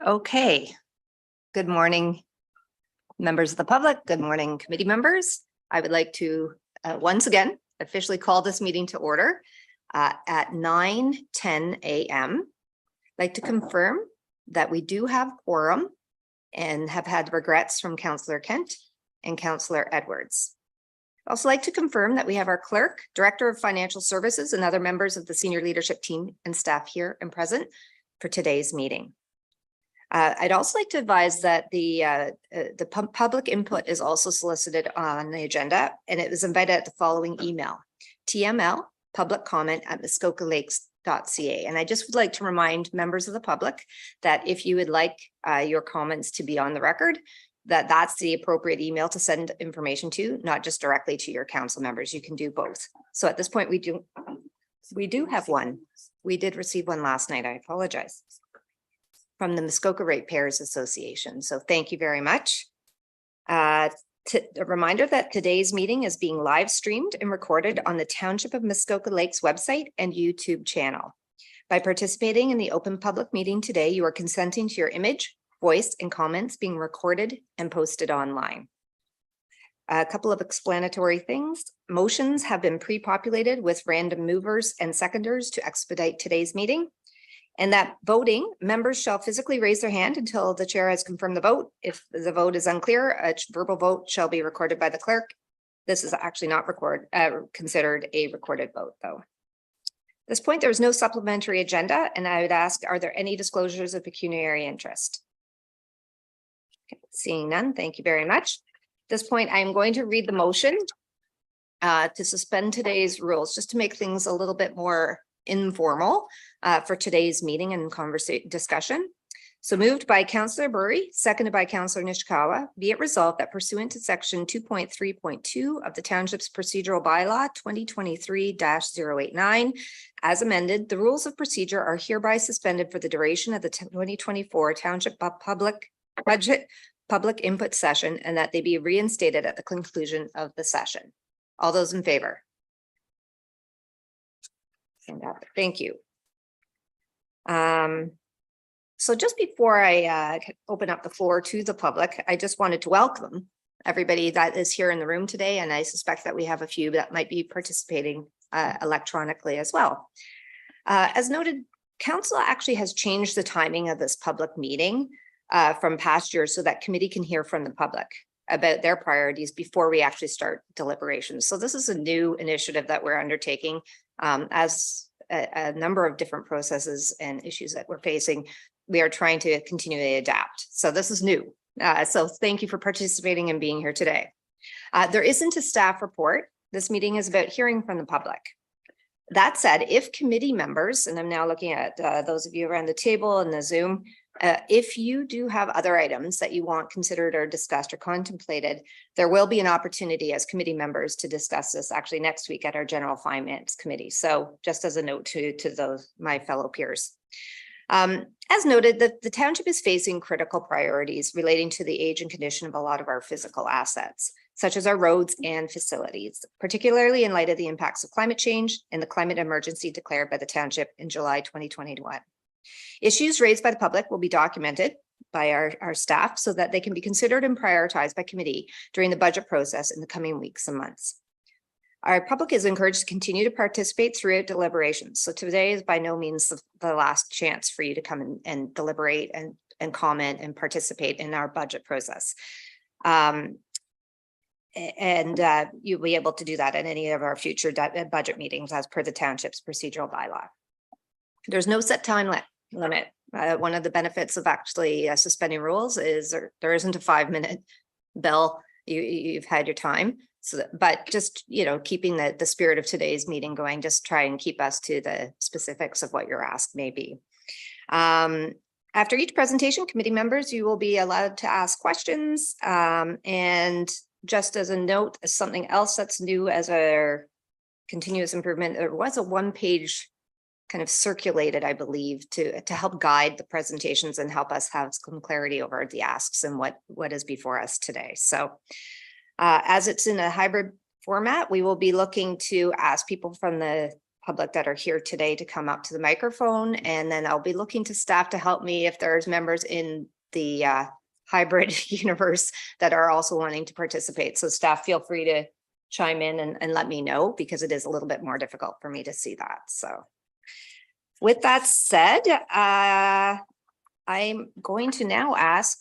Okay. Good morning, members of the public. Good morning, committee members. I would like to once again officially call this meeting to order at 9:10 a.m. I'd like to confirm that we do have quorum and have had regrets from Councillor Kent and Councillor Edwards. I'd also like to confirm that we have our clerk, Director of Financial Services, and other members of the senior leadership team and staff here and present for today's meeting. I'd also like to advise that the public input is also solicited on the agenda, and it was invited at the following email: tml.publiccomment@muskokalakes.ca. And I just would like to remind members of the public that if you would like your comments to be on the record, that's the appropriate email to send information to, not just directly to your council members. You can do both. So at this point, we do have one. We did receive one last night. I apologize. From the Muskoka Ratepayers Association. So thank you very much. A reminder that today's meeting is being live streamed and recorded on the Township of Muskoka Lakes website and YouTube channel. By participating in the open public meeting today, you are consenting to your image, voice, and comments being recorded and posted online. A couple of explanatory things. Motions have been pre-populated with random movers and seconders to expedite today's meeting. And that voting, members shall physically raise their hand until the chair has confirmed the vote. If the vote is unclear, a verbal vote shall be recorded by the clerk. This is actually not considered a recorded vote, though. At this point, there is no supplementary agenda, and I would ask, are there any disclosures of pecuniary interest? Okay, seeing none, thank you very much. At this point, I am going to read the motion to suspend today's rules, just to make things a little bit more informal for today's meeting and discussion. So moved by Councillor Burry, seconded by Councillor Nishikawa. Be it resolved that pursuant to section 2.3.2 of the Township's procedural bylaw 2023-089, as amended, the rules of procedure are hereby suspended for the duration of the 2024 Township Budget public input session, and that they be reinstated at the conclusion of the session. All those in favor? Thank you. So just before I open up the floor to the public, I just wanted to welcome everybody that is here in the room today, and I suspect that we have a few that might be participating electronically as well. As noted, Council actually has changed the timing of this public meeting from past years so that committee can hear from the public about their priorities before we actually start deliberations. So this is a new initiative that we're undertaking as a number of different processes and issues that we're facing. We are trying to continually adapt. So this is new. So thank you for participating and being here today. There isn't a staff report. This meeting is about hearing from the public. That said, if committee members, and I'm now looking at those of you around the table and the Zoom, if you do have other items that you want considered or discussed or contemplated, there will be an opportunity as committee members to discuss this actually next week at our General Finance Committee. So just as a note to those, my fellow peers. As noted, the township is facing critical priorities relating to the age and condition of a lot of our physical assets, such as our roads and facilities, particularly in light of the impacts of climate change and the climate emergency declared by the township in July 2021. Issues raised by the public will be documented by our staff so that they can be considered and prioritized by committee during the budget process in the coming weeks and months. Our public is encouraged to continue to participate throughout deliberations. So today is by no means the last chance for you to come and deliberate and comment and participate in our budget process. You'll be able to do that at any of our future budget meetings as per the township's procedural bylaw. There's no set time limit. One of the benefits of actually suspending rules is there isn't a 5-minute bell. You've had your time. So, but just, keeping the spirit of today's meeting going, just try and keep us to the specifics of what your ask may be. After each presentation, committee members, you will be allowed to ask questions. And just as a note, something else that's new as our continuous improvement, there was a 1-page kind of circulated, I believe, to help guide the presentations and help us have some clarity over the asks and what is before us today. So as it's in a hybrid format, we will be looking to ask people from the public that are here today to come up to the microphone, and then I'll be looking to staff to help me if there's members in the hybrid universe that are also wanting to participate. So staff, feel free to chime in and let me know, because it is a little bit more difficult for me to see that. So with that said, I'm going to now ask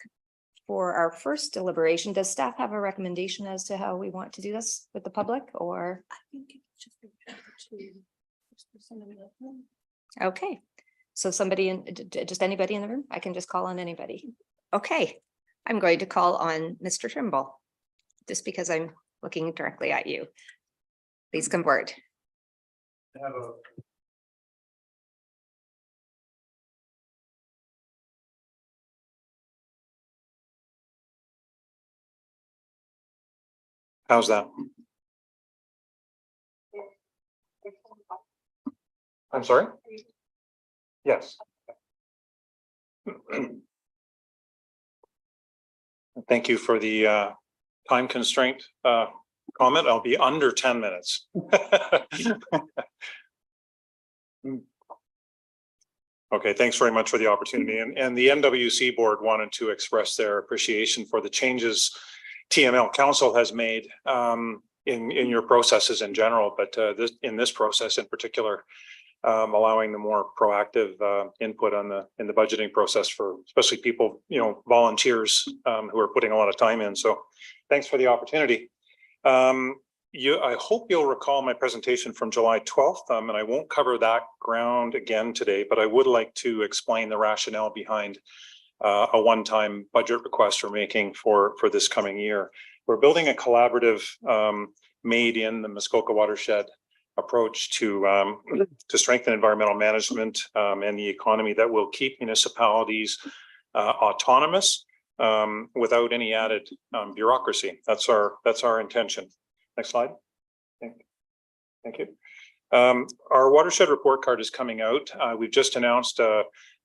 for our first deliberation. Does staff have a recommendation as to how we want to do this with the public, or? I think it should be okay. So somebody in, just anybody in the room? I can just call on anybody. Okay. I'm going to call on Mr. Trimble, just because I'm looking directly at you. Please come forward. How's that? I'm sorry? Yes. Thank you for the time constraint comment. I'll be under 10 minutes. Okay, thanks very much for the opportunity. And the NWC board wanted to express their appreciation for the changes TML Council has made in your processes in general, but in this process in particular, allowing the more proactive input in the budgeting process for especially people, volunteers who are putting a lot of time in. So thanks for the opportunity. I hope you'll recall my presentation from July 12th, and I won't cover that ground again today, but I would like to explain the rationale behind a one-time budget request we're making for this coming year. We're building a collaborative made in the Muskoka Watershed approach to strengthen environmental management and the economy that will keep municipalities autonomous without any added bureaucracy. That's our intention. Next slide. Thank you. Our watershed report card is coming out. We've just announced a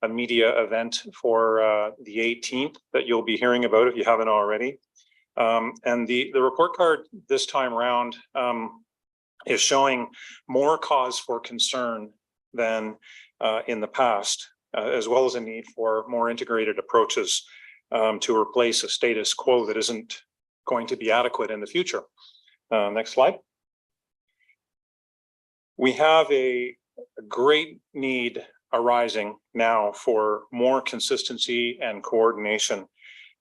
media event for the 18th that you'll be hearing about if you haven't already. And the report card this time around is showing more cause for concern than in the past, as well as a need for more integrated approaches to replace a status quo that isn't going to be adequate in the future. Next slide. We have a great need arising now for more consistency and coordination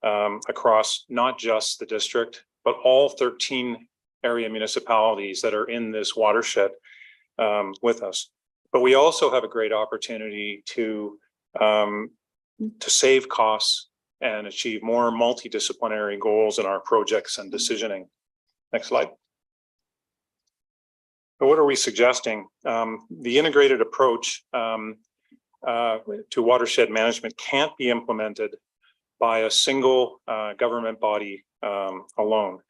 across not just the district, but all 13 area municipalities that are in this watershed with us. But we also have a great opportunity to save costs and achieve more multidisciplinary goals in our projects and decisioning. Next slide. So what are we suggesting? The integrated approach to watershed management can't be implemented by a single government body alone.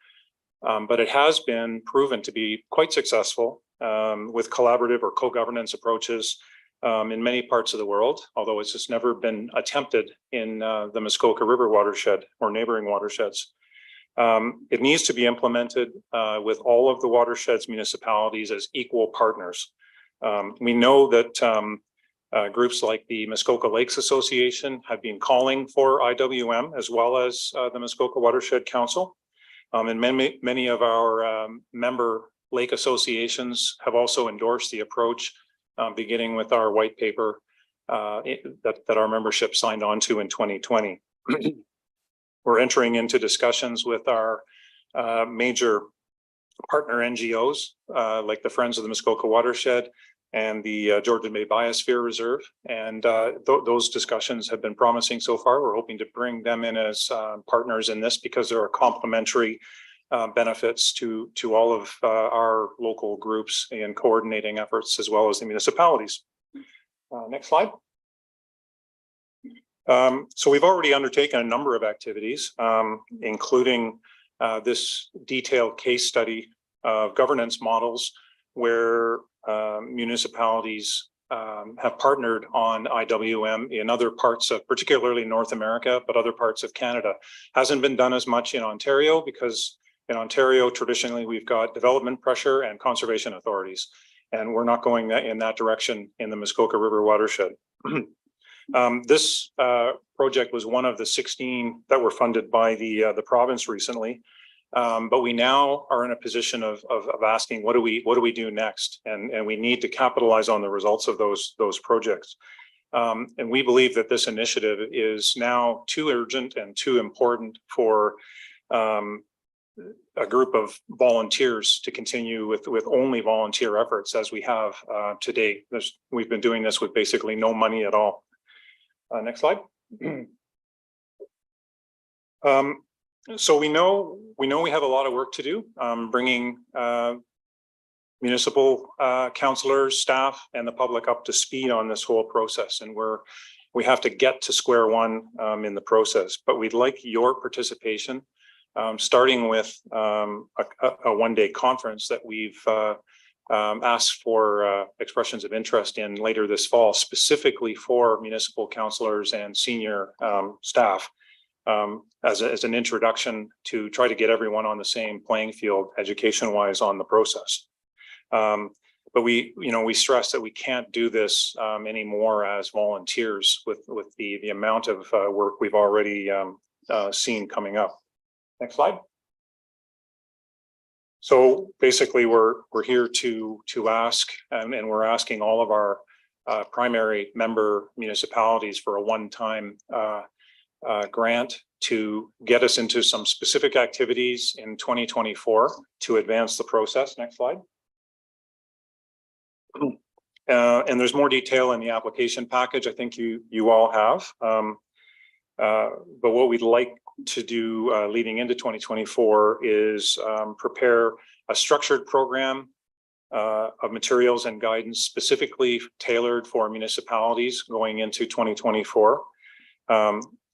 But it has been proven to be quite successful with collaborative or co-governance approaches in many parts of the world, although it's just never been attempted in the Muskoka River watershed or neighboring watersheds. It needs to be implemented with all of the watersheds municipalities as equal partners. We know that groups like the Muskoka Lakes Association have been calling for IWM, as well as the Muskoka Watershed Council. And many of our member lake associations have also endorsed the approach, beginning with our white paper that our membership signed on to in 2020. We're entering into discussions with our major partner NGOs, like the Friends of the Muskoka Watershed and the Georgian Bay Biosphere Reserve. And those discussions have been promising so far. We're hoping to bring them in as partners in this, because there are complementary benefits to all of our local groups in coordinating efforts, as well as the municipalities. Next slide. So we've already undertaken a number of activities, including this detailed case study of governance models where municipalities have partnered on IWM in other parts of, particularly North America, but other parts of Canada. Hasn't been done as much in Ontario, because in Ontario, traditionally, we've got development pressure and conservation authorities. and we're not going in that direction in the Muskoka River watershed. This project was one of the 16 that were funded by the province recently, but we now are in a position of asking what do we do next, and we need to capitalize on the results of those projects. And we believe that this initiative is now too urgent and too important for a group of volunteers to continue with only volunteer efforts as we have to date. We've been doing this with basically no money at all. Next slide. So we know we have a lot of work to do, bringing municipal councillors, staff, and the public up to speed on this whole process. And we have to get to square one in the process. But we'd like your participation, starting with a one-day conference that we've asked for expressions of interest in later this fall, specifically for municipal councillors and senior staff, as an introduction to try to get everyone on the same playing field education-wise on the process. But we stress that we can't do this anymore as volunteers with the amount of work we've already seen coming up. Next slide. So basically, we're here to ask, and we're asking all of our primary member municipalities for a one-time grant to get us into some specific activities in 2024 to advance the process. Next slide. And there's more detail in the application package. I think you all have. But what we'd like to do leading into 2024 is prepare a structured program of materials and guidance specifically tailored for municipalities going into 2024.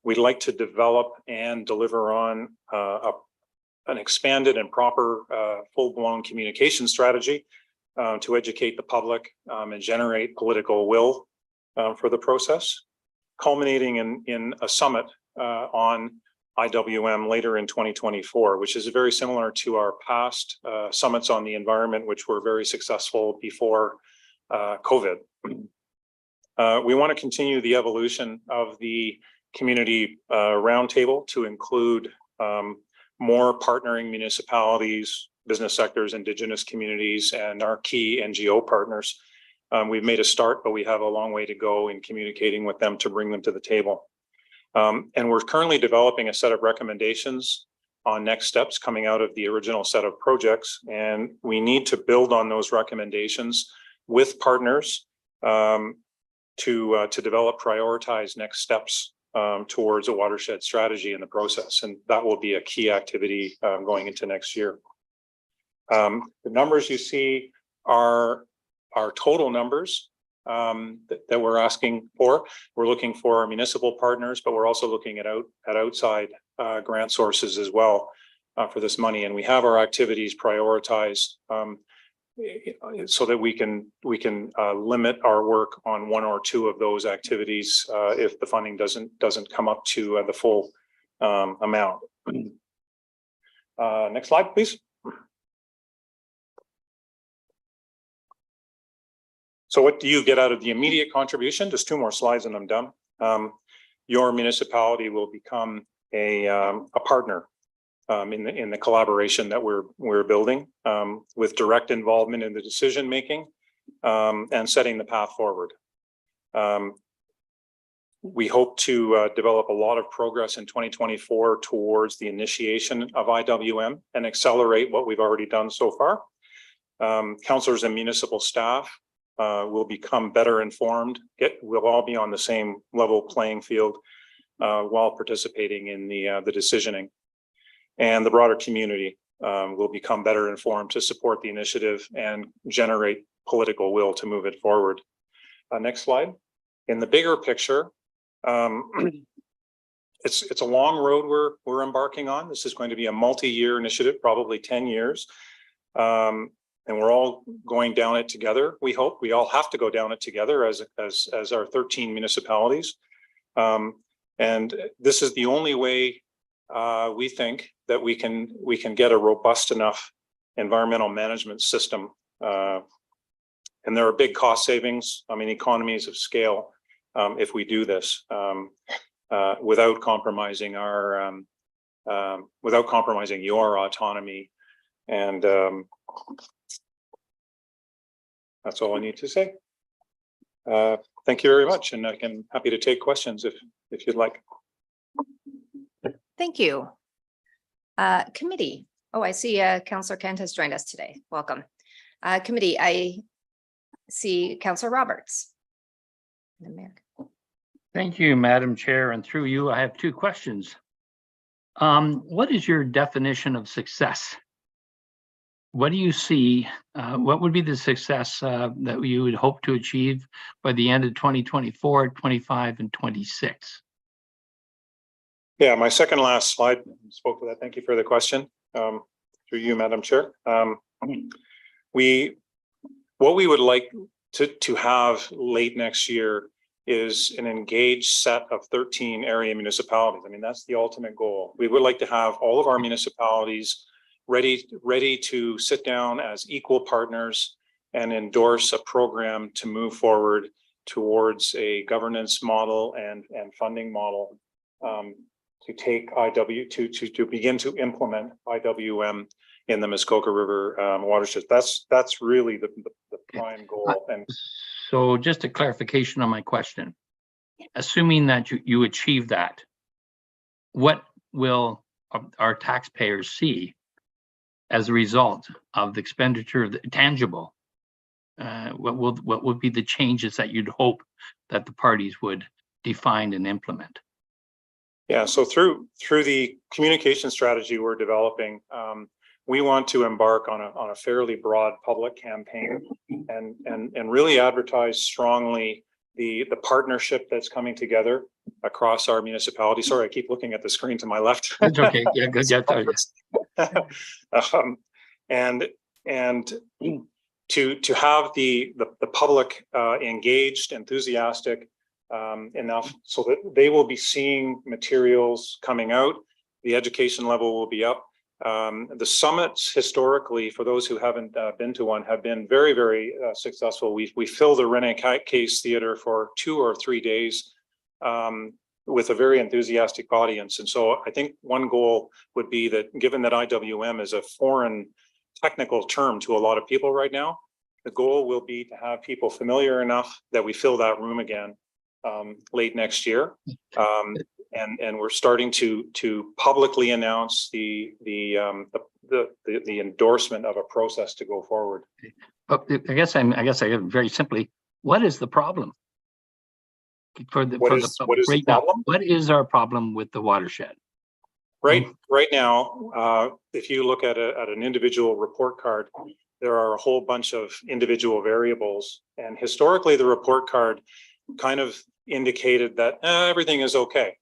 We'd like to develop and deliver on an expanded and proper full-blown communication strategy to educate the public and generate political will for the process, culminating in a summit on IWM later in 2024, which is very similar to our past summits on the environment, which were very successful before COVID. We want to continue the evolution of the community roundtable to include more partnering municipalities, business sectors, Indigenous communities, and our key NGO partners. We've made a start, but we have a long way to go in communicating with them to bring them to the table. And we're currently developing a set of recommendations on next steps coming out of the original set of projects. And we need to build on those recommendations with partners to develop prioritized next steps towards a watershed strategy in the process. And that will be a key activity going into next year. The numbers you see are our total numbers that we're asking for. We're looking for our municipal partners, but we're also looking at outside grant sources as well for this money. And we have our activities prioritized so that we can limit our work on one or two of those activities if the funding doesn't come up to the full amount. Next slide, please. So what do you get out of the immediate contribution? Just 2 more slides and I'm done. Your municipality will become a partner in the collaboration that we're building with direct involvement in the decision making and setting the path forward. We hope to develop a lot of progress in 2024 towards the initiation of IWM and accelerate what we've already done so far. Councillors and municipal staff will become better informed. We'll all be on the same level playing field while participating in the decisioning. And the broader community will become better informed to support the initiative and generate political will to move it forward. Next slide. In the bigger picture, it's a long road we're embarking on. This is going to be a multi-year initiative, probably 10 years. And we're all going down it together. We hope we all have to go down it together as our 13 municipalities. And this is the only way we think that we can get a robust enough environmental management system And there are big cost savings, I mean, economies of scale, if we do this without compromising your autonomy. And that's all I need to say. Thank you very much, and I'm happy to take questions if you'd like. Thank you. Committee. Oh, I see Councillor Kent has joined us today. Welcome. Committee, I see Councillor Roberts. Thank you, Madam Chair, and through you, I have two questions. What is your definition of success? What do you see? What would be the success that you would hope to achieve by the end of 2024, 25, and 26? Yeah, my second last slide spoke to that. Thank you for the question. Through you, Madam Chair. What we would like to have late next year is an engaged set of 13 area municipalities. I mean, that's the ultimate goal. We would like to have all of our municipalities ready to sit down as equal partners and endorse a program to move forward towards a governance model and funding model to take to begin to implement IWM in the Muskoka River watershed. That's really the prime goal. And so just a clarification on my question. Assuming that you achieve that, what will our taxpayers see as a result of the expenditure, the tangible? What would be the changes that you'd hope that the parties would define and implement? Yeah, so through the communication strategy we're developing, we want to embark on a fairly broad public campaign and really advertise strongly the partnership that's coming together across our municipality. Sorry, I keep looking at the screen to my left. It's okay. Yeah, good. Yeah, and to have the public engaged, enthusiastic enough so that they will be seeing materials coming out. The education level will be up. The summits historically, for those who haven't been to one, have been very, very successful. We fill the Rene Case Theatre for 2 or 3 days with a very enthusiastic audience. And so I think one goal would be that, given that IWM is a foreign technical term to a lot of people right now, the goal will be to have people familiar enough that we fill that room again late next year. And we're starting to publicly announce the endorsement of a process to go forward. But I guess I have very simply, what is the problem? What is our problem with the watershed? Right now, if you look at an individual report card, there are a whole bunch of individual variables, and historically the report card kind of indicated that everything is okay.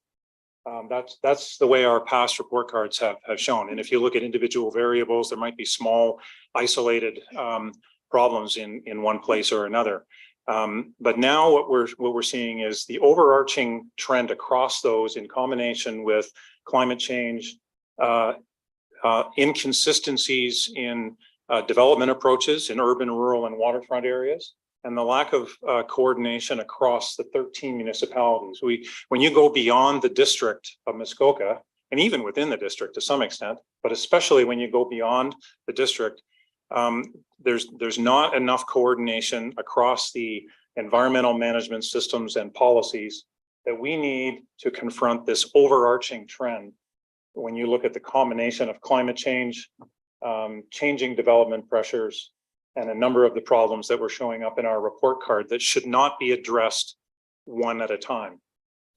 That's the way our past report cards have shown. And if you look at individual variables, there might be small isolated problems in one place or another. But now what we're seeing is the overarching trend across those, in combination with climate change, inconsistencies in development approaches in urban, rural, and waterfront areas, and the lack of coordination across the 13 municipalities. When you go beyond the district of Muskoka, and even within the district to some extent, but especially when you go beyond the district, there's not enough coordination across the environmental management systems and policies that we need to confront this overarching trend. When you look at the combination of climate change, changing development pressures, and a number of the problems that were showing up in our report card that should not be addressed one at a time.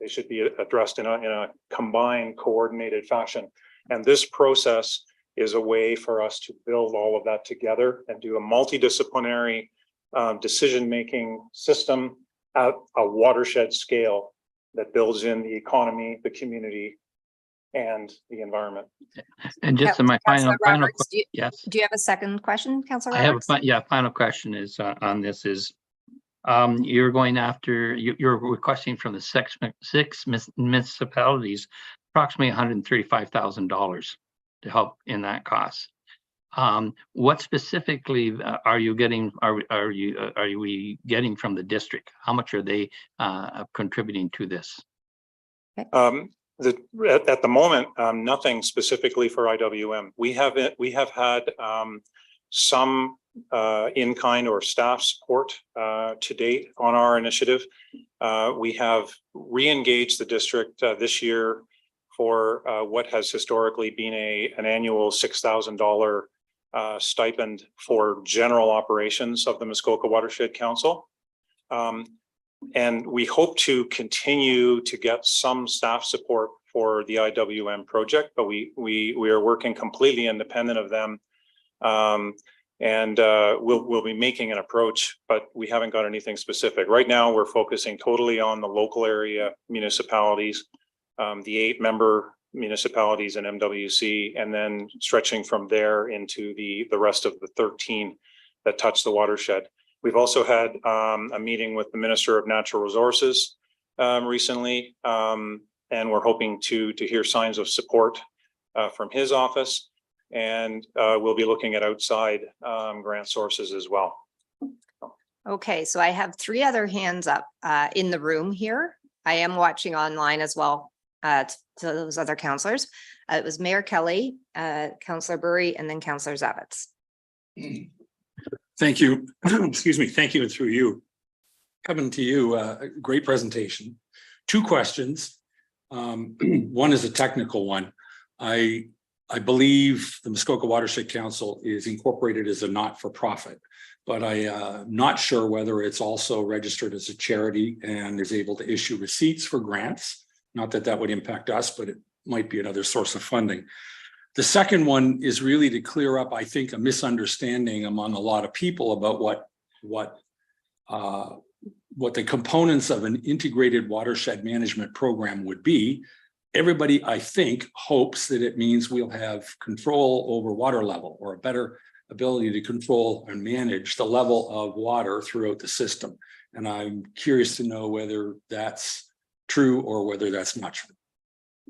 They should be addressed in a combined, coordinated fashion. And this process is a way for us to build all of that together and do a multidisciplinary decision-making system at a watershed scale that builds in the economy, the community, and the environment. And just my final question. Yes. Do you have a second question, Councillor Roberts? I have final question is on this is you're going after you're requesting from the six municipalities approximately $135,000 to help in that cost. What specifically are you getting? Are we getting from the district? How much are they contributing to this? At the moment, nothing specifically for IWM. We have had some in-kind or staff support to date on our initiative. We have re-engaged the district this year for what has historically been an annual $6,000 stipend for general operations of the Muskoka Watershed Council. And we hope to continue to get some staff support for the IWM project, but we are working completely independent of them. We'll be making an approach, but we haven't got anything specific. Right now, we're focusing totally on the local area municipalities, the 8-member municipalities in MWC, and then stretching from there into the rest of the 13 that touch the watershed. We've also had a meeting with the Minister of Natural Resources recently, and we're hoping to hear signs of support from his office. And we'll be looking at outside grant sources as well. Okay, so I have 3 other hands up in the room here. I am watching online as well to those other councillors. It was Mayor Kelly, Councillor Burry, and then Councillor Zavitz. Thank you. Excuse me. Thank you, and through you. Coming to you, a great presentation. 2 questions. One is a technical one. I believe the Muskoka Watershed Council is incorporated as a not-for-profit, but I'm not sure whether it's also registered as a charity and is able to issue receipts for grants. Not that that would impact us, but it might be another source of funding. The second one is really to clear up, I think, a misunderstanding among a lot of people about what the components of an integrated watershed management program would be. Everybody, I think, hopes that it means we'll have control over water level, or a better ability to control and manage the level of water throughout the system. And I'm curious to know whether that's true or whether that's not true.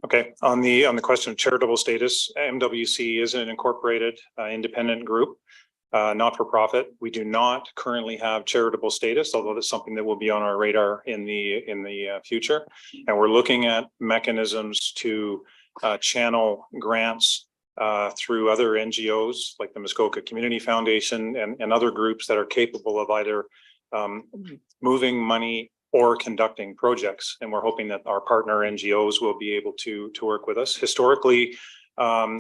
Okay, on the question of charitable status, MWC is an incorporated independent group, not for profit. We do not currently have charitable status, although that's something that will be on our radar in the future. And we're looking at mechanisms to channel grants through other NGOs like the Muskoka Community Foundation and other groups that are capable of either moving money or conducting projects. And we're hoping that our partner NGOs will be able to work with us. Historically,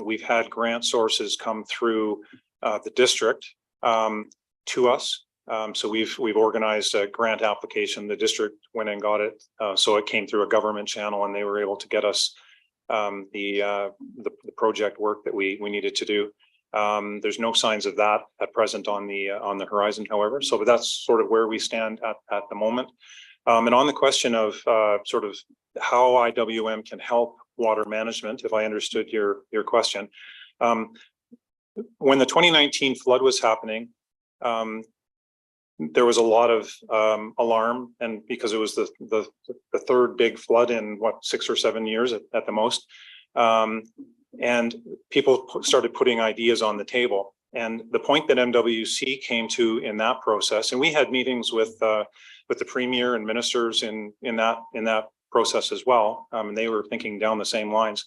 we've had grant sources come through the district to us. So we've organized a grant application. The district went and got it. So it came through a government channel, and they were able to get us the project work that we needed to do. There's no signs of that at present on the horizon, however. So but that's sort of where we stand at the moment. And on the question of sort of how IWM can help water management, if I understood your question, when the 2019 flood was happening, there was a lot of alarm, and because it was the third big flood in what, 6 or 7 years at the most, and people started putting ideas on the table. And the point that MWC came to in that process, and we had meetings with the premier and ministers in that process as well, and they were thinking down the same lines.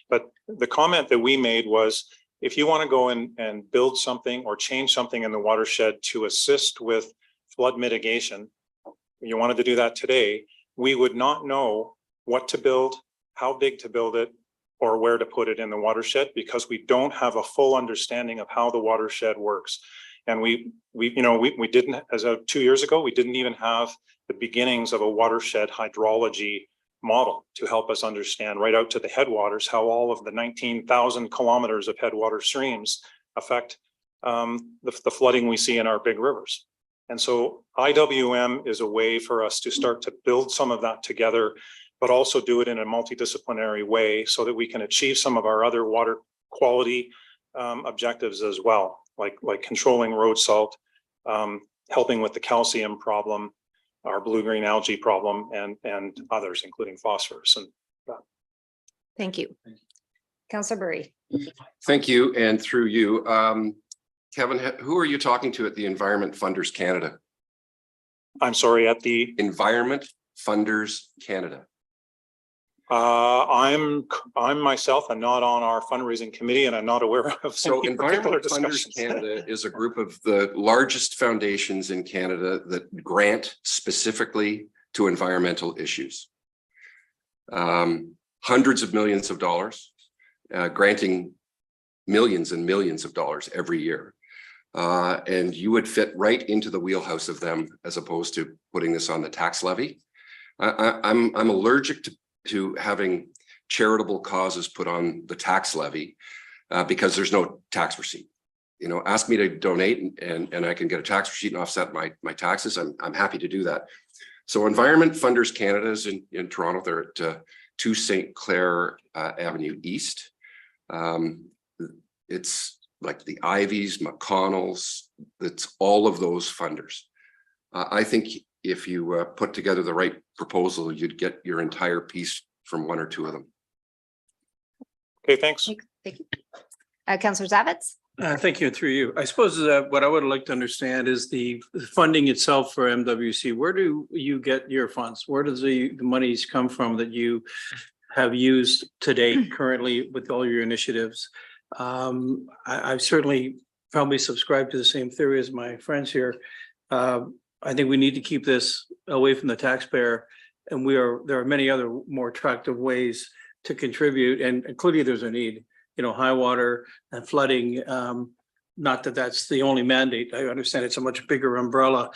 But the comment that we made was, if you want to go and build something or change something in the watershed to assist with flood mitigation, you wanted to do that today, we would not know what to build, how big to build it, or where to put it in the watershed, because we don't have a full understanding of how the watershed works. And we didn't, as of 2 years ago, we didn't even have the beginnings of a watershed hydrology model to help us understand right out to the headwaters how all of the 19,000 kilometers of headwater streams affect the flooding we see in our big rivers. And so IWM is a way for us to start to build some of that together, but also do it in a multidisciplinary way so that we can achieve some of our other water quality objectives as well, like controlling road salt, helping with the calcium problem, our blue-green algae problem, and others, including phosphorus. And Thank you. Councillor Burry. Thank you, and through you. Kevin, who are you talking to at the Environment Funders Canada? I'm sorry, at the, Environment Funders Canada. I'm myself, I'm not on our fundraising committee and I'm not aware of So any particular Environment Funders discussions. Canada is a group of the largest foundations in Canada that grant specifically to environmental issues. Hundreds of millions of dollars, granting millions and millions of dollars every year. And you would fit right into the wheelhouse of them as opposed to putting this on the tax levy. I'm allergic to having charitable causes put on the tax levy because there's no tax receipt. You know, ask me to donate and I can get a tax receipt and offset my taxes. I'm happy to do that. So Environment Funders Canada is in Toronto. They're at 2 St. Clair Avenue East. It's like the Ivies, McConnell's, it's all of those funders. I think if you put together the right proposal, you'd get your entire piece from 1 or 2 of them. Okay, thanks. Thank you. Councillor Zavitz? Thank you, through you. I suppose what I would like to understand is the funding itself for MWC. Where do you get your funds? Where does the monies come from that you have used to date currently with all your initiatives? I certainly probably subscribe to the same theory as my friends here. I think we need to keep this away from the taxpayer, and there are many other more attractive ways to contribute, and clearly there's a need. You know, high water and flooding. Not that that's the only mandate. I understand it's a much bigger umbrella.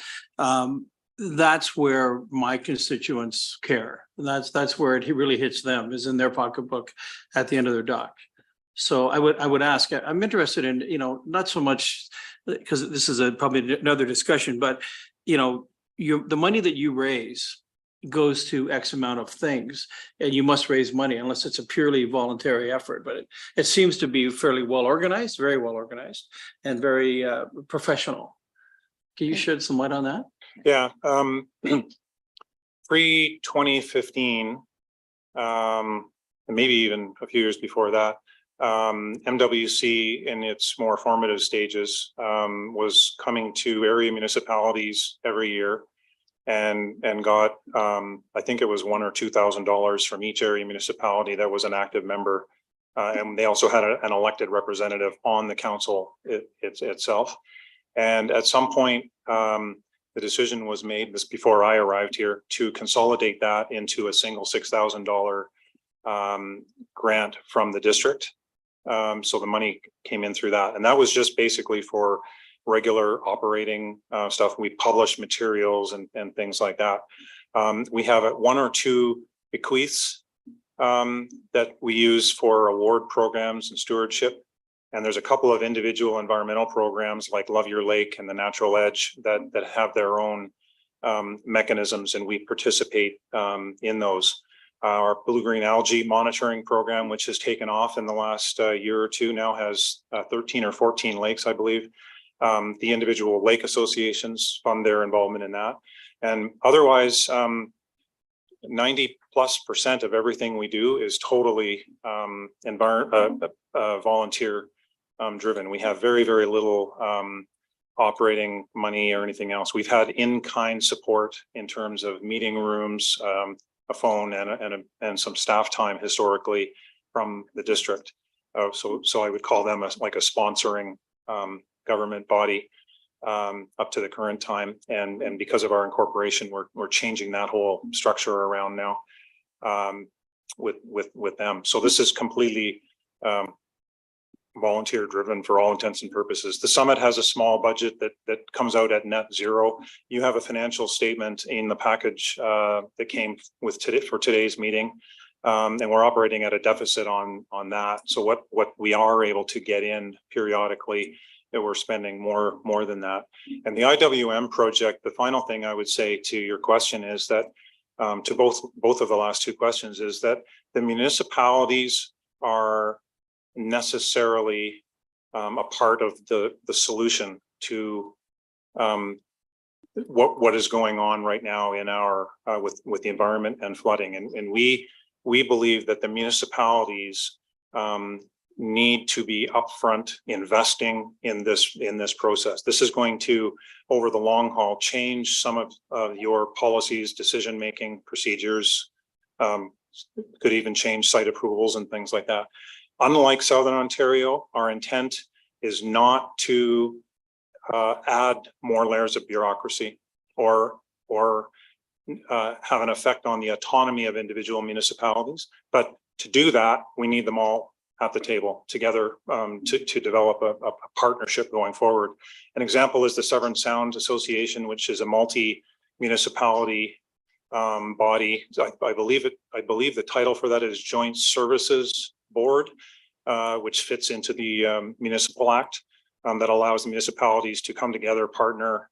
That's where my constituents care. And that's where it really hits them, is in their pocketbook at the end of their dock. So I would ask, I'm interested in, you know, not so much because this is probably another discussion, but you know, the money that you raise goes to X amount of things, and you must raise money unless it's a purely voluntary effort. But it seems to be fairly well organized, very well organized, and very professional. Can you shed some light on that? Yeah, pre-2015, and maybe even a few years before that, MWC in its more formative stages was coming to area municipalities every year and got I think it was $1,000 or $2,000 from each area municipality that was an active member, and they also had an elected representative on the council itself. And at some point the decision was made, this before I arrived here, to consolidate that into a single $6,000 grant from the district. So the money came in through that, and that was just basically for regular operating stuff. We publish materials and things like that. We have 1 or 2 bequeaths that we use for award programs and stewardship. And there's a couple of individual environmental programs like Love Your Lake and the Natural Edge that have their own mechanisms, and we participate in those. Our blue-green algae monitoring program, which has taken off in the last year or two, now has 13 or 14 lakes, I believe. The individual lake associations fund their involvement in that. And otherwise, 90+% of everything we do is totally volunteer driven. We have very, very little operating money or anything else. We've had in-kind support in terms of meeting rooms, a phone and some staff time historically from the district. So I would call them like a sponsoring government body up to the current time. And because of our incorporation, we're changing that whole structure around now with them. So this is completely volunteer driven for all intents and purposes. The summit has a small budget that comes out at net zero. You have a financial statement in the package that came with today's meeting, and we're operating at a deficit on that. So what we are able to get in periodically, that we're spending more than that. And the IWM project, the final thing I would say to your question is that to both of the last 2 questions, is that the municipalities are necessarily a part of the solution to what is going on right now in our with the environment and flooding. And we believe that the municipalities need to be upfront investing in this process. This is going to, over the long haul, change some of your policies, decision-making procedures, could even change site approvals and things like that. Unlike Southern Ontario, our intent is not to add more layers of bureaucracy or have an effect on the autonomy of individual municipalities. But to do that, we need them all at the table together to develop a partnership going forward. An example is the Severn Sound Association, which is a multi-municipality body. I believe the title for that is Joint Services Board, which fits into the Municipal Act, that allows the municipalities to come together, partner,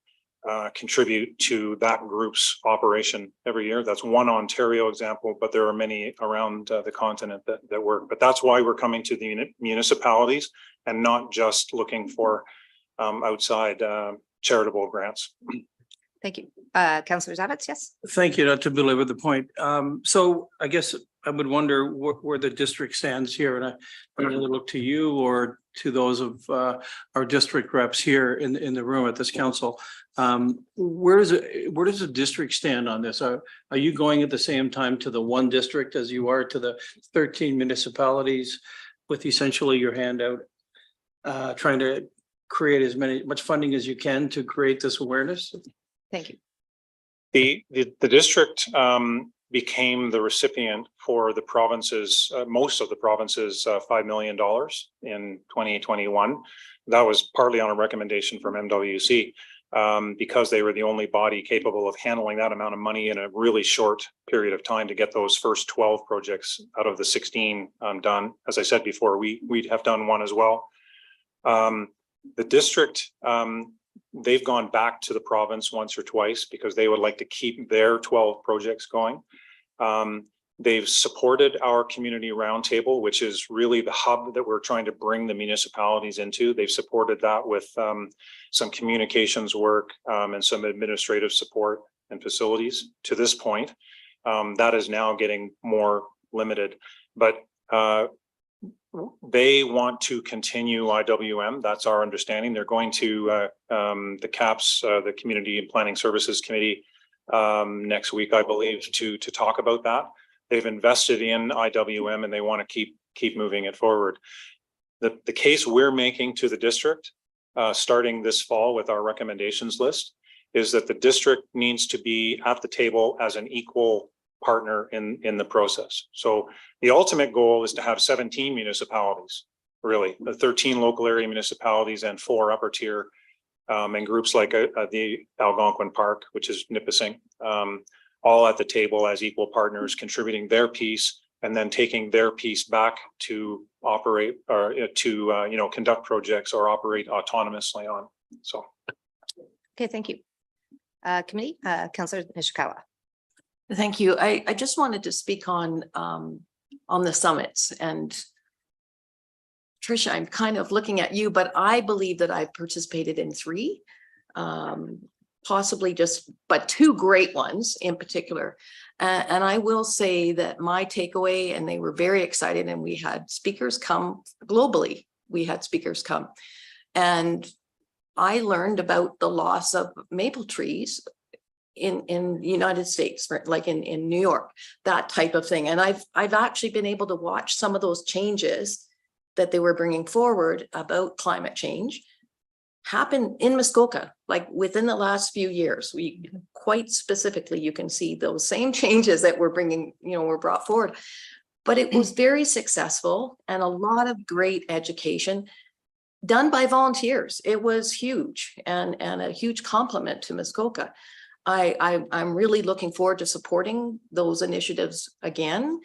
contribute to that group's operation every year. That's one Ontario example, but there are many around the continent that work. But that's why we're coming to the municipalities and not just looking for outside charitable grants. Thank you. Councillor Edwards, yes? Thank you, not to belabor the point. So I guess I would wonder where the district stands here, and I either look to you or to those of our district reps here in the room at this council. Where does the district stand on this? Are you going at the same time to the one district as you are to the 13 municipalities with essentially your hand out, trying to create as much funding as you can to create this awareness? Thank you. The district became the recipient for the province's, most of the province's $5 million in 2021. That was partly on a recommendation from MWC because they were the only body capable of handling that amount of money in a really short period of time to get those first 12 projects out of the 16 done. As I said before, we'd have done one as well. The district, they've gone back to the province once or twice because they would like to keep their 12 projects going. They've supported our community roundtable, which is really the hub that we're trying to bring the municipalities into. They've supported that with some communications work and some administrative support and facilities. To this point, that is now getting more limited, but they want to continue IWM. That's our understanding. They're going to the CAPS, the Community and Planning Services Committee, next week, I believe, to talk about that. They've invested in IWM and they want to keep moving it forward. The case we're making to the district, starting this fall with our recommendations list, is that the district needs to be at the table as an equal partner in the process. So the ultimate goal is to have 17 municipalities, really, the 13 local area municipalities and 4 upper tier and groups like the Algonquin Park, which is Nipissing, all at the table as equal partners, contributing their piece and then taking their piece back to operate or to conduct projects or operate autonomously on. So, Okay, thank you. Committee, Councillor Nishikawa. Thank you. I just wanted to speak on the summits, and Tricia, I'm kind of looking at you, but I believe that I've participated in 3, possibly but 2 great ones in particular. And I will say that my takeaway, and they were very excited, and we had speakers come globally. We had speakers come, and I learned about the loss of maple trees in the United States, like in New York, that type of thing. And I've actually been able to watch some of those changes that they were bringing forward about climate change happen in Muskoka, like within the last few years. We quite specifically, you can see those same changes that we're bringing, were brought forward. But it was very successful and a lot of great education done by volunteers. It was huge and a huge compliment to Muskoka. I'm really looking forward to supporting those initiatives again.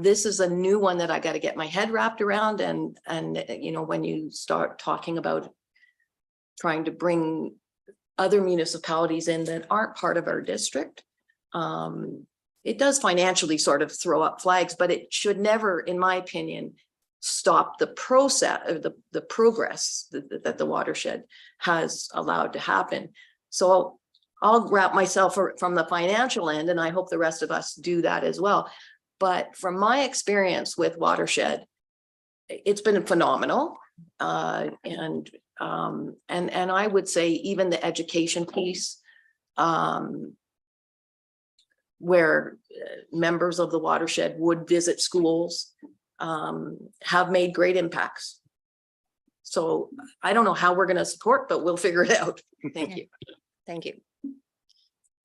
This is a new one that I got to get my head wrapped around. And when you start talking about trying to bring other municipalities in that aren't part of our district, it does financially sort of throw up flags, but it should never, in my opinion, stop the process or the progress that the watershed has allowed to happen. So I'll wrap myself from the financial end, and I hope the rest of us do that as well. But from my experience with Watershed, it's been phenomenal. And I would say even the education piece, where members of the watershed would visit schools, have made great impacts. So I don't know how we're going to support, but we'll figure it out. Thank you. Thank you.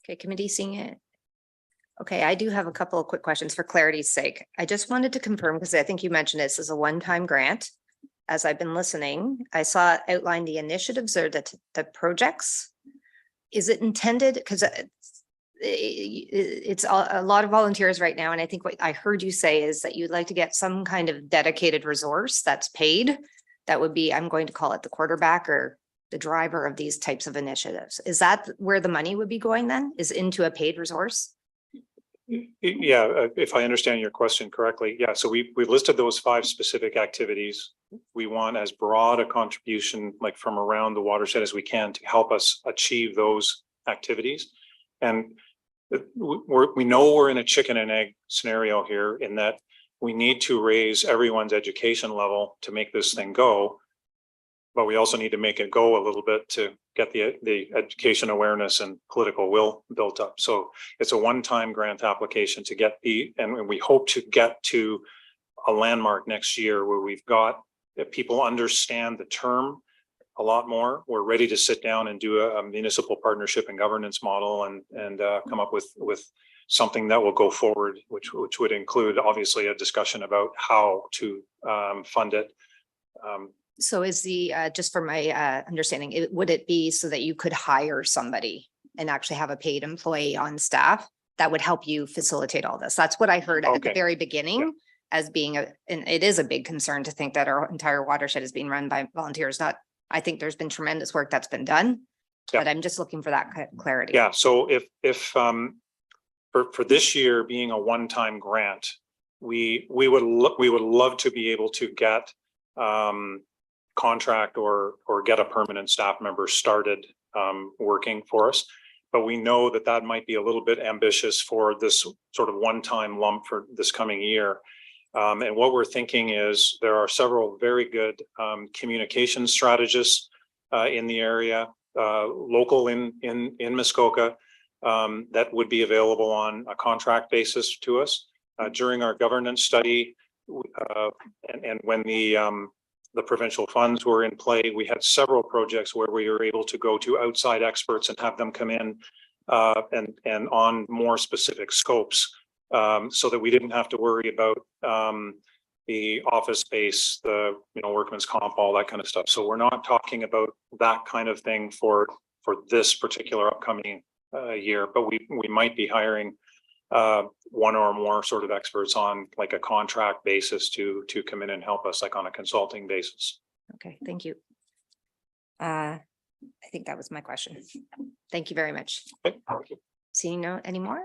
Okay, committee seeing it. Okay, I do have a couple of quick questions for clarity's sake. I just wanted to confirm, because I think you mentioned this as a one-time grant. As I've been listening, I saw it outline the initiatives or the projects. Is it intended, because it's a lot of volunteers right now, and I think what I heard you say is that you'd like to get some kind of dedicated resource that's paid. That would be, I'm going to call it the quarterback or the driver of these types of initiatives. Is that where the money would be going then? Is into a paid resource? Yeah, if I understand your question correctly, yeah. So we've listed those 5 specific activities. We want as broad a contribution like from around the watershed as we can to help us achieve those activities. And we know we're in a chicken and egg scenario here in that we need to raise everyone's education level to make this thing go. But we also need to make it go a little bit to get the education awareness and political will built up. So it's a one-time grant application to get and we hope to get to a landmark next year where we've got people understand the term a lot more. We're ready to sit down and do a municipal partnership and governance model and come up with something that will go forward, which would include obviously a discussion about how to fund it. So is the, just for my understanding, would it be so that you could hire somebody and actually have a paid employee on staff that would help you facilitate all this? That's what I heard at the very beginning as being and it is a big concern to think that our entire watershed is being run by volunteers. I think there's been tremendous work that's been done, but I'm just looking for that clarity. Yeah. So if for this year being a one-time grant, we would love to be able to get contract or get a permanent staff member started working for us. But we know that might be a little bit ambitious for this sort of one-time lump for this coming year. And what we're thinking is there are several very good communication strategists in the area, local in Muskoka, that would be available on a contract basis to us. During our governance study and when the provincial funds were in play, we had several projects where we were able to go to outside experts and have them come in and on more specific scopes, so that we didn't have to worry about the office space, the workman's comp, all that kind of stuff. So we're not talking about that kind of thing for this particular upcoming year, but we might be hiring one or more sort of experts on like a contract basis to come in and help us like on a consulting basis. Okay, thank you. I think that was my question. Thank you very much. Okay. Seeing no any more?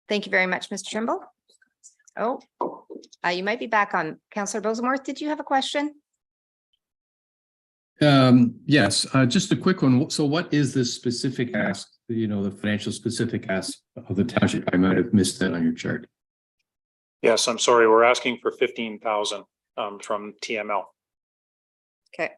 Thank you very much, Mr. Trimble. Oh, you might be back on. Councillor Bosemorth, did you have a question? Yes, just a quick one. So what is the specific ask, the financial specific ask of the township? I might have missed that on your chart. Yes, I'm sorry. We're asking for 15,000 from TML. Okay.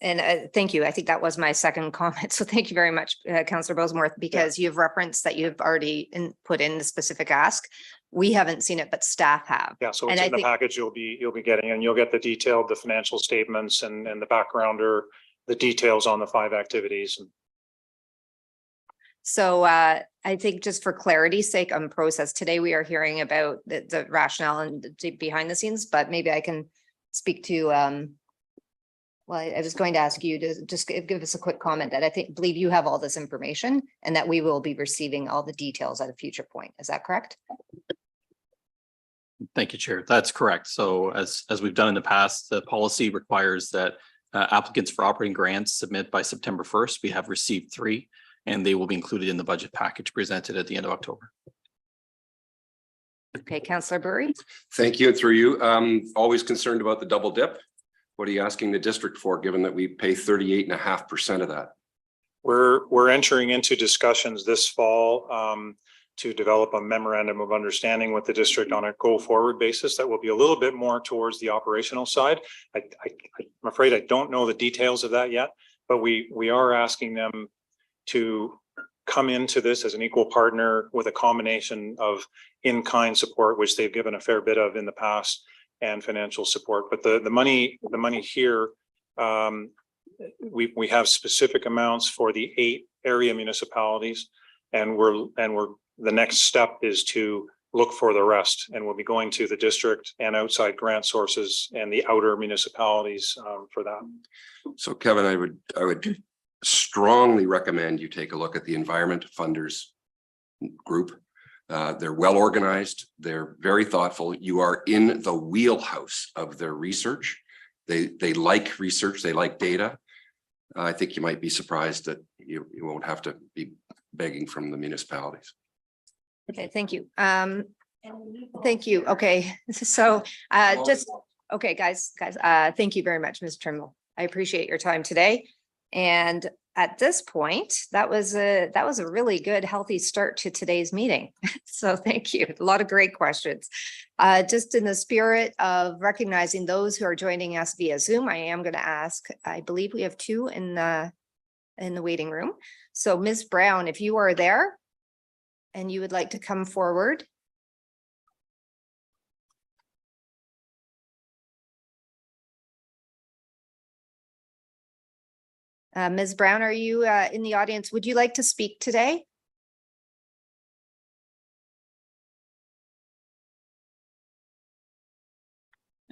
And thank you. I think that was my second comment. So thank you very much, Councillor Bosemorth, because you've referenced that you've already put in the specific ask. We haven't seen it, but staff have. Yeah, so it's in the package you'll be getting, and you'll get the financial statements and the background or the details on the 5 activities. So I think just for clarity's sake on process, today we are hearing about the rationale and behind the scenes, but maybe I can speak to well, I was going to ask you to just give us a quick comment that I believe you have all this information and that we will be receiving all the details at a future point. Is that correct? Thank you, Chair. That's correct. So as we've done in the past, the policy requires that applicants for operating grants submit by September 1st. We have received 3, and they will be included in the budget package presented at the end of October. Okay, Councillor Burry. Thank you. Through you, always concerned about the double dip. What are you asking the district for, given that we pay 38.5% of that? We're entering into discussions this fall to develop a memorandum of understanding with the district on a go forward basis that will be a little bit more towards the operational side. I'm afraid I don't know the details of that yet, but we are asking them to come into this as an equal partner with a combination of in-kind support, which they've given a fair bit of in the past, and financial support. But the money here, we have specific amounts for the 8 area municipalities, and the next step is to look for the rest, and we'll be going to the district and outside grant sources and the outer municipalities for that. So Kevin, I would strongly recommend you take a look at the environment funders group. They're well organized. They're very thoughtful. You are in the wheelhouse of their research. They like research. They like data. I think you might be surprised that you won't have to be begging from the municipalities. Okay, thank you. Thank you. Okay, so okay, guys, thank you very much, Ms. Trimble. I appreciate your time today. And at this point, that was a really good, healthy start to today's meeting. So thank you. A lot of great questions. Just in the spirit of recognizing those who are joining us via Zoom, I am going to ask, I believe we have 2 in the waiting room. So Ms. Brown, if you are there and you would like to come forward. Ms. Brown, are you in the audience? Would you like to speak today?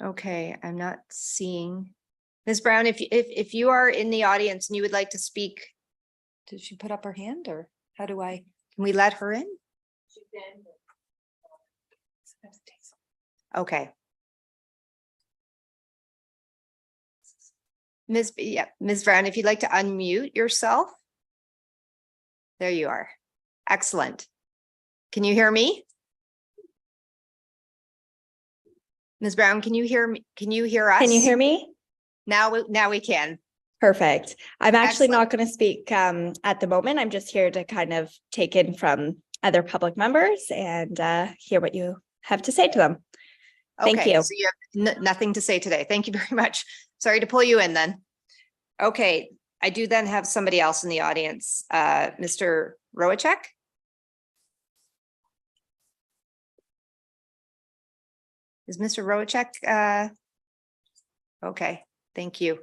Okay, I'm not seeing. Ms. Brown, if you are in the audience and you would like to speak, did she put up her hand, or how do can we let her in? Okay. Ms. Brown, if you'd like to unmute yourself. There you are. Excellent. Can you hear me? Ms. Brown, can you hear me? Can you hear us? Can you hear me? Now we can. Perfect. I'm actually Excellent. not going to speak at the moment. I'm just here to kind of take in from other public members and hear what you have to say to them. Thank Okay, you. so you have nothing to say today. Thank you very much. Sorry to pull you in then. Okay, I do then have somebody else in the audience, Mr. Roacek. Is Mr. Roacek? Okay, thank you.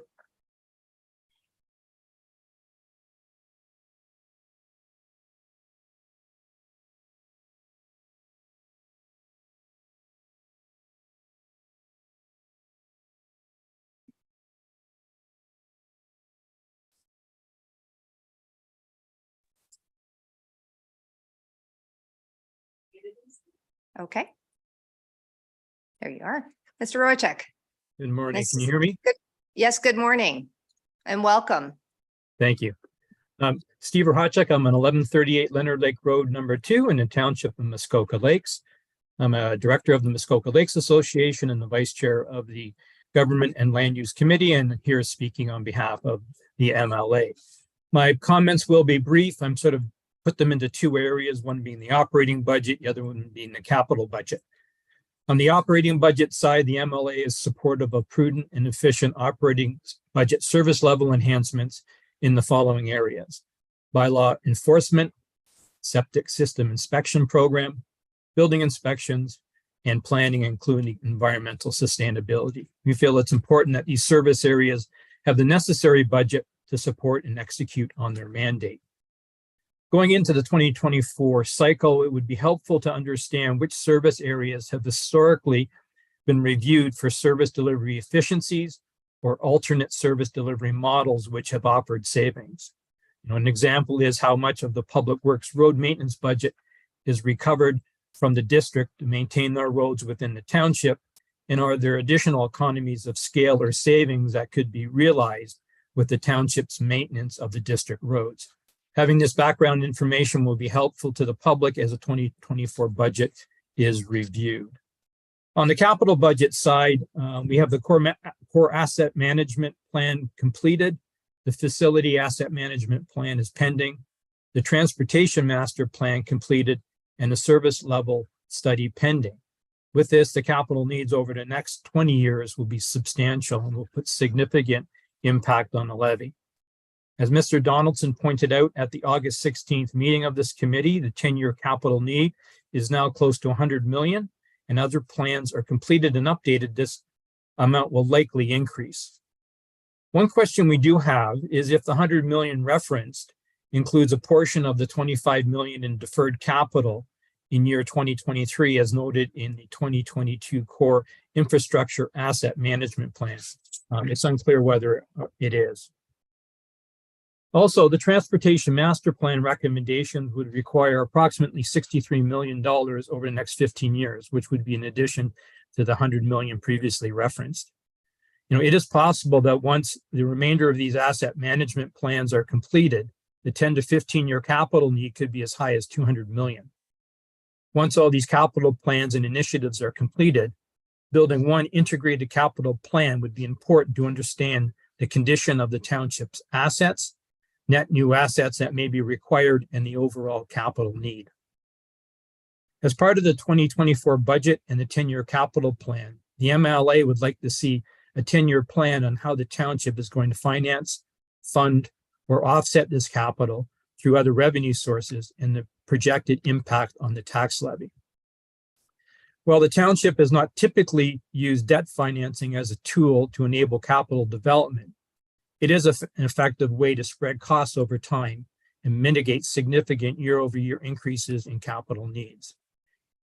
Okay. There you are, Mr. Roacek. Good morning. Nice Can to you hear me? Yes, good morning and welcome. Thank you. Steve Roacek. I'm on 1138 Leonard Lake Road #2 in the Township of Muskoka Lakes. I'm a director of the Muskoka Lakes Association and the vice chair of the Government and Land Use Committee, and here speaking on behalf of the MLA. My comments will be brief. I'm sort of put them into 2 areas, one being the operating budget, the other one being the capital budget. On the operating budget side, the MLA is supportive of prudent and efficient operating budget service level enhancements in the following areas: bylaw enforcement, septic system inspection program, building inspections, and planning, including environmental sustainability. We feel it's important that these service areas have the necessary budget to support and execute on their mandate. Going into the 2024 cycle, it would be helpful to understand which service areas have historically been reviewed for service delivery efficiencies or alternate service delivery models which have offered savings. An example is how much of the public works road maintenance budget is recovered from the district to maintain their roads within the township, and are there additional economies of scale or savings that could be realized with the township's maintenance of the district roads. Having this background information will be helpful to the public as the 2024 budget is reviewed. On the capital budget side, we have the core asset management plan completed. The facility asset management plan is pending. The transportation master plan completed, and a service level study pending. With this, the capital needs over the next 20 years will be substantial and will put significant impact on the levy. As Mr. Donaldson pointed out at the August 16th meeting of this committee, the 10-year capital need is now close to 100 million, and other plans are completed and updated. This amount will likely increase. One question we do have is if the 100 million referenced includes a portion of the 25 million in deferred capital in year 2023, as noted in the 2022 core infrastructure asset management plan. It's unclear whether it is. Also, the transportation master plan recommendations would require approximately $63 million over the next 15 years, which would be in addition to the 100 million previously referenced. It is possible that once the remainder of these asset management plans are completed, the 10 to 15-year capital need could be as high as 200 million. Once all these capital plans and initiatives are completed, building one integrated capital plan would be important to understand the condition of the township's assets, net new assets that may be required, and the overall capital need. As part of the 2024 budget and the 10-year capital plan, the MLA would like to see a 10-year plan on how the township is going to finance, fund, or offset this capital through other revenue sources and the projected impact on the tax levy. While the township has not typically used debt financing as a tool to enable capital development, it is an effective way to spread costs over time and mitigate significant year-over-year increases in capital needs.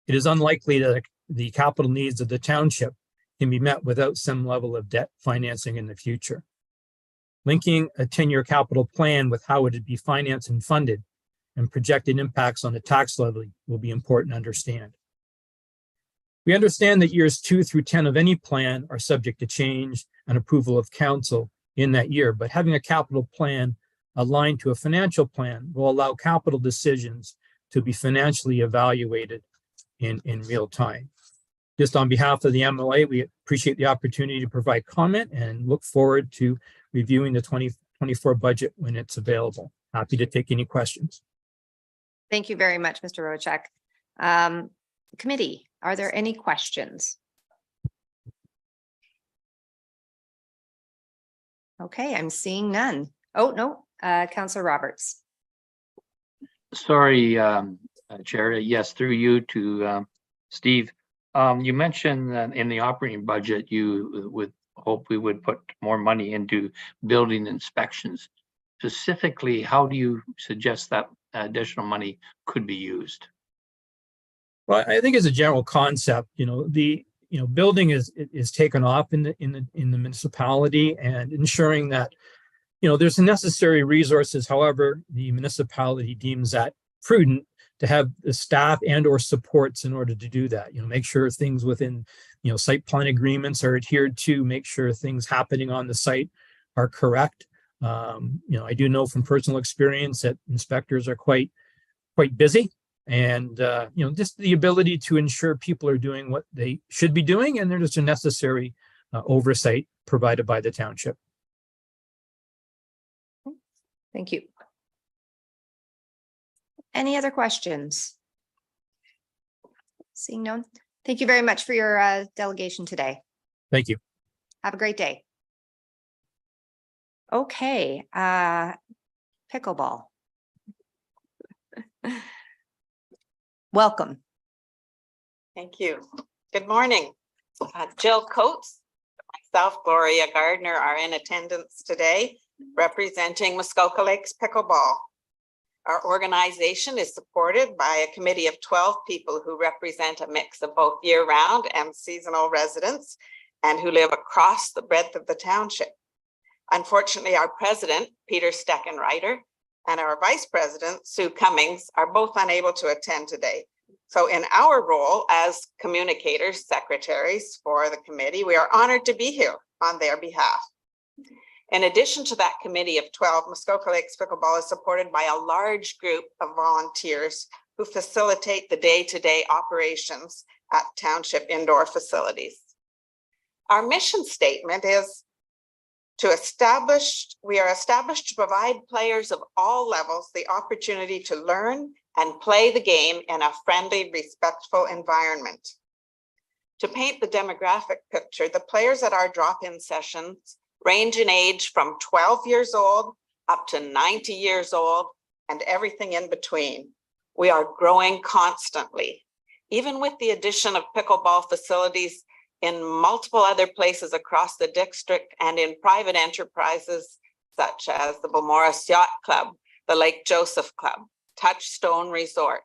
It is unlikely that the capital needs of the township can be met without some level of debt financing in the future. Linking a 10-year capital plan with how it would be financed and funded and projected impacts on the tax levy will be important to understand. We understand that years 2 through 10 of any plan are subject to change and approval of council in that year, but having a capital plan aligned to a financial plan will allow capital decisions to be financially evaluated in real time. Just on behalf of the MLA, we appreciate the opportunity to provide comment and look forward to reviewing the 2024 budget when it's available. Happy to take any questions. Thank you very much, Mr. Rochek. Committee, are there any questions? Okay, I'm seeing none. Oh, no, Councillor Roberts. Sorry, Chair. Yes, through you to Steve. You mentioned that in the operating budget, you would hope we would put more money into building inspections. Specifically, how do you suggest that additional money could be used? Well, I think as a general concept, building is taken off in the municipality, and ensuring that there's the necessary resources. However, the municipality deems that prudent to have the staff and or supports in order to do that. Make sure things within site plan agreements are adhered to. Make sure things happening on the site are correct. I do know from personal experience that inspectors are quite busy. And, just the ability to ensure people are doing what they should be doing, and there's a necessary oversight provided by the township. Thank you. Any other questions? Seeing none. Thank you very much for your delegation today. Thank you. Have a great day. Okay, pickleball. Welcome. Thank you. Good morning. Jill Coates, myself, Gloria Gardner are in attendance today representing Muskoka Lakes Pickleball. Our organization is supported by a committee of 12 people who represent a mix of both year-round and seasonal residents and who live across the breadth of the township. Unfortunately, our president, Peter Steckenreiter, and our vice president, Sue Cummings, are both unable to attend today. So in our role as communicators, secretaries for the committee, we are honored to be here on their behalf. In addition to that committee of 12, Muskoka Lakes Pickleball is supported by a large group of volunteers who facilitate the day-to-day operations at township indoor facilities. Our mission statement is we are established to provide players of all levels the opportunity to learn and play the game in a friendly, respectful environment. To paint the demographic picture, the players at our drop-in sessions range in age from 12 years old up to 90 years old and everything in between. We are growing constantly. Even with the addition of pickleball facilities in multiple other places across the district and in private enterprises such as the Balmoras Yacht Club, the Lake Joseph Club, Touchstone Resort,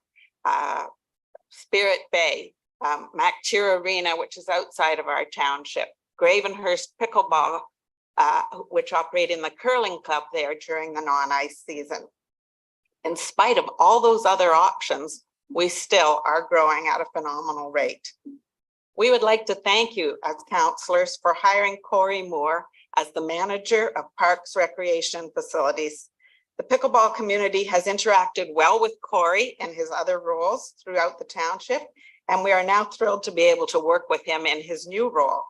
Spirit Bay, MacTier Arena, which is outside of our township, Gravenhurst Pickleball, which operate in the curling club there during the non-ice season. In spite of all those other options, we still are growing at a phenomenal rate. We would like to thank you as councillors for hiring Corey Moore as the manager of Parks, Recreation Facilities. The pickleball community has interacted well with Corey in his other roles throughout the township, and we are now thrilled to be able to work with him in his new role.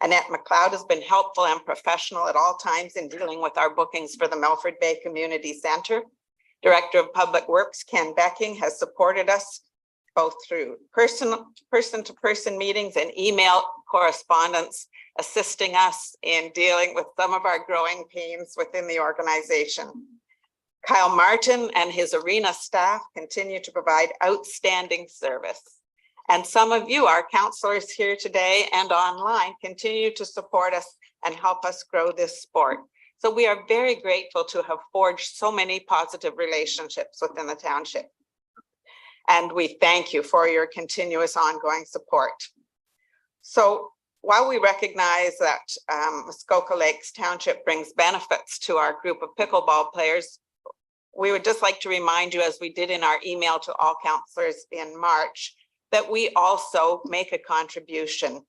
Annette McLeod has been helpful and professional at all times in dealing with our bookings for the Milford Bay Community Center. Director of Public Works, Ken Becking, has supported us both through person-to-person meetings and email correspondence, assisting us in dealing with some of our growing pains within the organization. Kyle Martin and his arena staff continue to provide outstanding service. And some of you, our councillors here today and online, continue to support us and help us grow this sport. So we are very grateful to have forged so many positive relationships within the township. And we thank you for your continuous ongoing support. So while we recognize that Muskoka Lakes Township brings benefits to our group of pickleball players, we would just like to remind you, as we did in our email to all councillors in March, that we also make a contribution.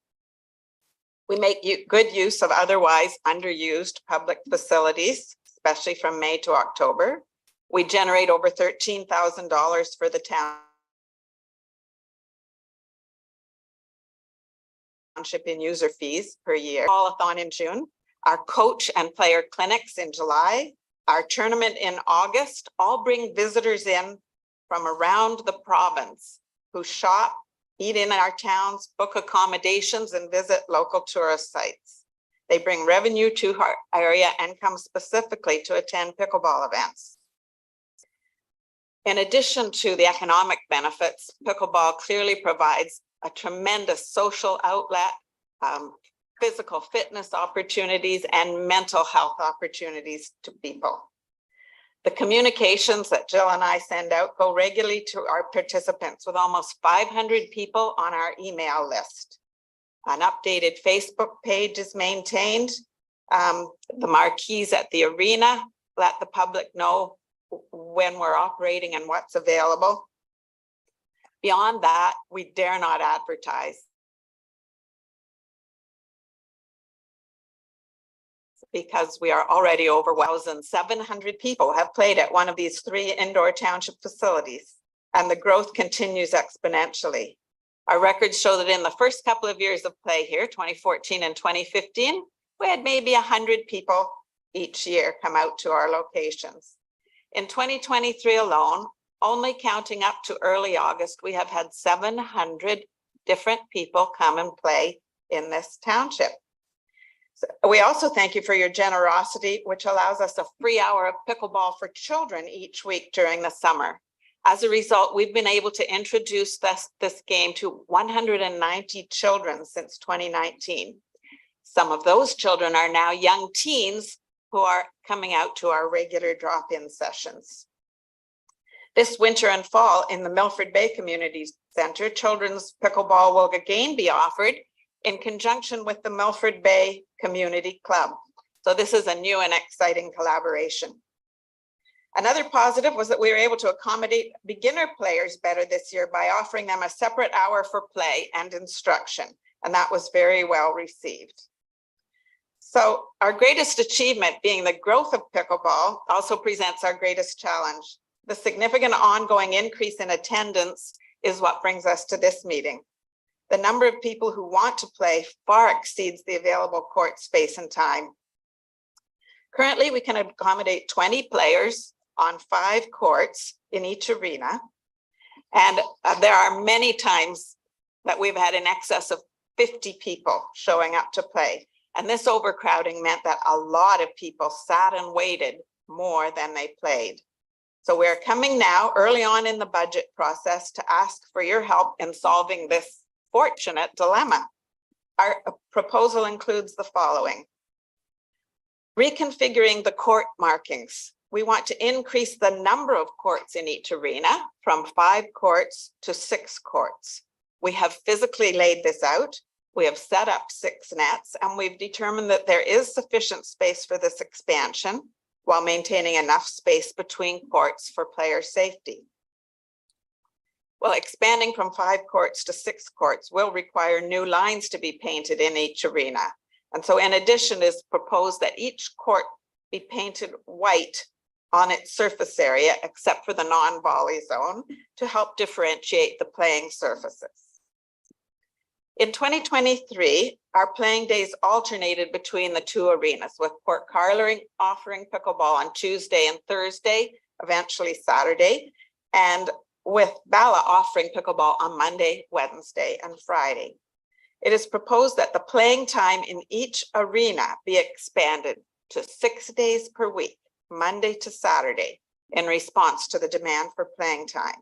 We make good use of otherwise underused public facilities, especially from May to October. We generate over $13,000 for the township in user fees per year. All-a-thon in June, our coach and player clinics in July, our tournament in August, all bring visitors in from around the province who shop, eat in our towns, book accommodations, and visit local tourist sites. They bring revenue to our area and come specifically to attend pickleball events. In addition to the economic benefits, pickleball clearly provides a tremendous social outlet, physical fitness opportunities, and mental health opportunities to people. The communications that Jill and I send out go regularly to our participants, with almost 500 people on our email list. An updated Facebook page is maintained. The marquees at the arena let the public know when we're operating and what's available. Beyond that, we dare not advertise, because we are already over 1,700 people have played at one of these 3 indoor township facilities, and the growth continues exponentially. Our records show that in the first couple of years of play here, 2014 and 2015, we had maybe 100 people each year come out to our locations. In 2023 alone, only counting up to early August, we have had 700 different people come and play in this township. So we also thank you for your generosity, which allows us a free hour of pickleball for children each week during the summer. As a result, we've been able to introduce this game to 190 children since 2019. Some of those children are now young teens who are coming out to our regular drop-in sessions. This winter and fall in the Milford Bay Community Center, children's pickleball will again be offered in conjunction with the Milford Bay Community Club. So this is a new and exciting collaboration. Another positive was that we were able to accommodate beginner players better this year by offering them a separate hour for play and instruction, and that was very well received. So our greatest achievement, being the growth of pickleball, also presents our greatest challenge. The significant ongoing increase in attendance is what brings us to this meeting. The number of people who want to play far exceeds the available court space and time. Currently, we can accommodate 20 players on 5 courts in each arena, And there are many times that we've had in excess of 50 people showing up to play. And this overcrowding meant that a lot of people sat and waited more than they played. So we're coming now early on in the budget process to ask for your help in solving this fortunate dilemma. Our proposal includes the following. Reconfiguring the court markings. We want to increase the number of courts in each arena from 5 courts to 6 courts. We have physically laid this out. We have set up 6 nets, and we've determined that there is sufficient space for this expansion while maintaining enough space between courts for player safety. Well, expanding from 5 courts to 6 courts will require new lines to be painted in each arena. And so in addition, is proposed that each court be painted white on its surface area, except for the non-volley zone, to help differentiate the playing surfaces. In 2023, our playing days alternated between the 2 arenas, with Port Carlering offering pickleball on Tuesday and Thursday, eventually Saturday, and with Bala offering pickleball on Monday, Wednesday, and Friday. It is proposed that the playing time in each arena be expanded to 6 days per week, Monday to Saturday, in response to the demand for playing time.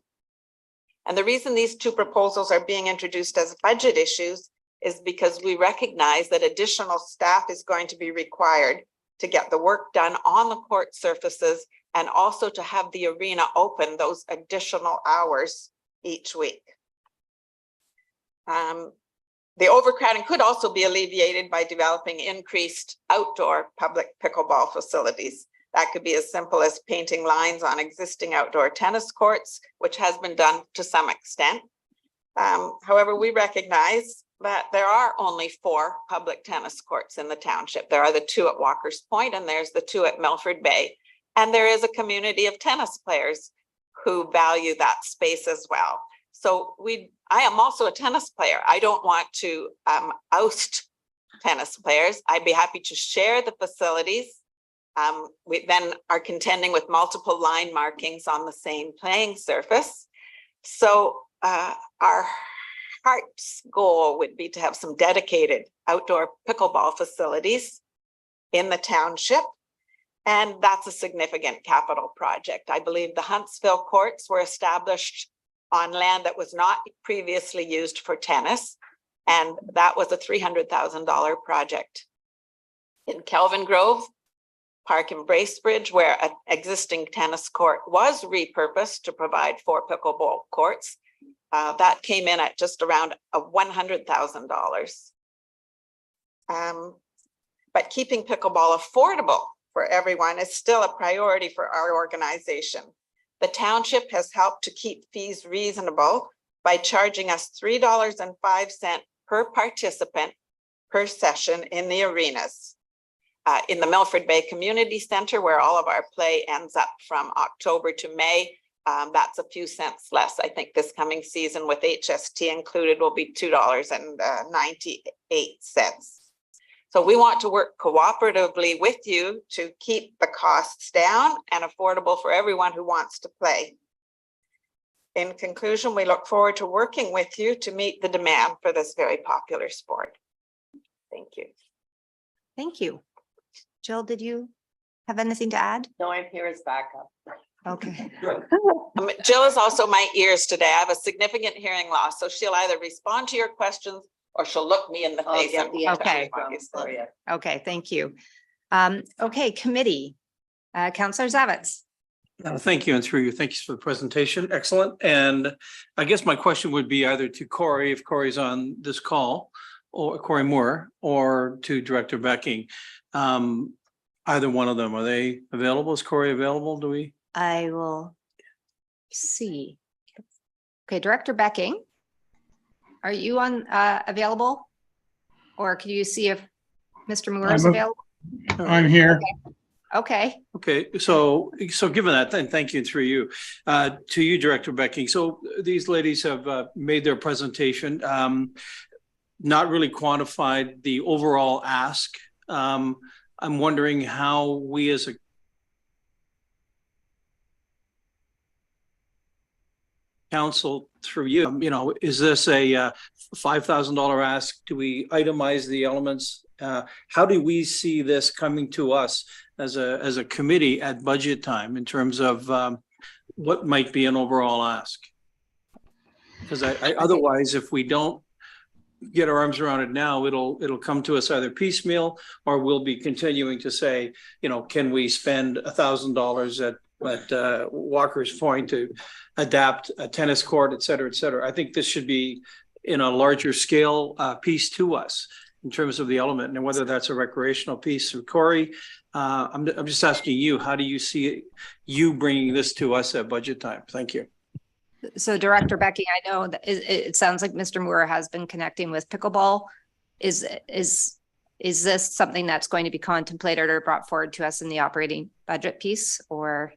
And the reason these 2 proposals are being introduced as budget issues is because we recognize that additional staff is going to be required to get the work done on the court surfaces and also to have the arena open those additional hours each week. The overcrowding could also be alleviated by developing increased outdoor public pickleball facilities. That could be as simple as painting lines on existing outdoor tennis courts, which has been done to some extent. However, we recognize that there are only 4 public tennis courts in the township. There are the 2 at Walker's Point, and there's the 2 at Milford Bay. And there is a community of tennis players who value that space as well. So I am also a tennis player. I don't want to oust tennis players. I'd be happy to share the facilities. We then are contending with multiple line markings on the same playing surface. So our heart's goal would be to have some dedicated outdoor pickleball facilities in the township. And that's a significant capital project. I believe the Huntsville courts were established on land that was not previously used for tennis. And that was a $300,000 project. In Kelvin Grove, Park and Bracebridge, where an existing tennis court was repurposed to provide 4 pickleball courts, that came in at just around $100,000. But keeping pickleball affordable for everyone is still a priority for our organization. The township has helped to keep fees reasonable by charging us $3.05 per participant per session in the arenas. In the Milford Bay Community Center, where all of our play ends up from October to May, that's a few cents less. I think this coming season with HST included will be $2.98. So we want to work cooperatively with you to keep the costs down and affordable for everyone who wants to play. In conclusion, we look forward to working with you to meet the demand for this very popular sport. Thank you. Thank you. Jill, did you have anything to add? No, I'm here as backup. Okay. Jill is also my ears today. I have a significant hearing loss, so she'll either respond to your questions or she'll look me in the face. Okay. Okay, thank you. Okay, committee. Councillor Zavitz. Thank you, and through you, thank you for the presentation. Excellent. And I guess my question would be either to Corey, if Corey's on this call, or Corey Moore, or to Director Becking. Either one of them, are they available? Is Corey available? Do we? I will see. Okay, Director Becking, are you on available? Or can you see if Mr. Moore is available? I'm here. Okay. Okay, so given that, then thank you through you. To you, Director Becking. So these ladies have made their presentation, not really quantified the overall ask. I'm wondering how we as a council through you, is this a $5,000 ask? Do we itemize the elements? How do we see this coming to us as a committee at budget time in terms of what might be an overall ask? Because otherwise, if we don't get our arms around it now, it'll come to us either piecemeal, or we'll be continuing to say, can we spend $1,000 at Walker's Point to adapt a tennis court, et cetera, et cetera. I think this should be in a larger scale piece to us in terms of the element, and whether that's a recreational piece. So Corey, I'm just asking you, how do you see you bringing this to us at budget time? Thank you. So Director Becky, I know that it sounds like Mr. Moore has been connecting with pickleball. Is this something that's going to be contemplated or brought forward to us in the operating budget piece, or?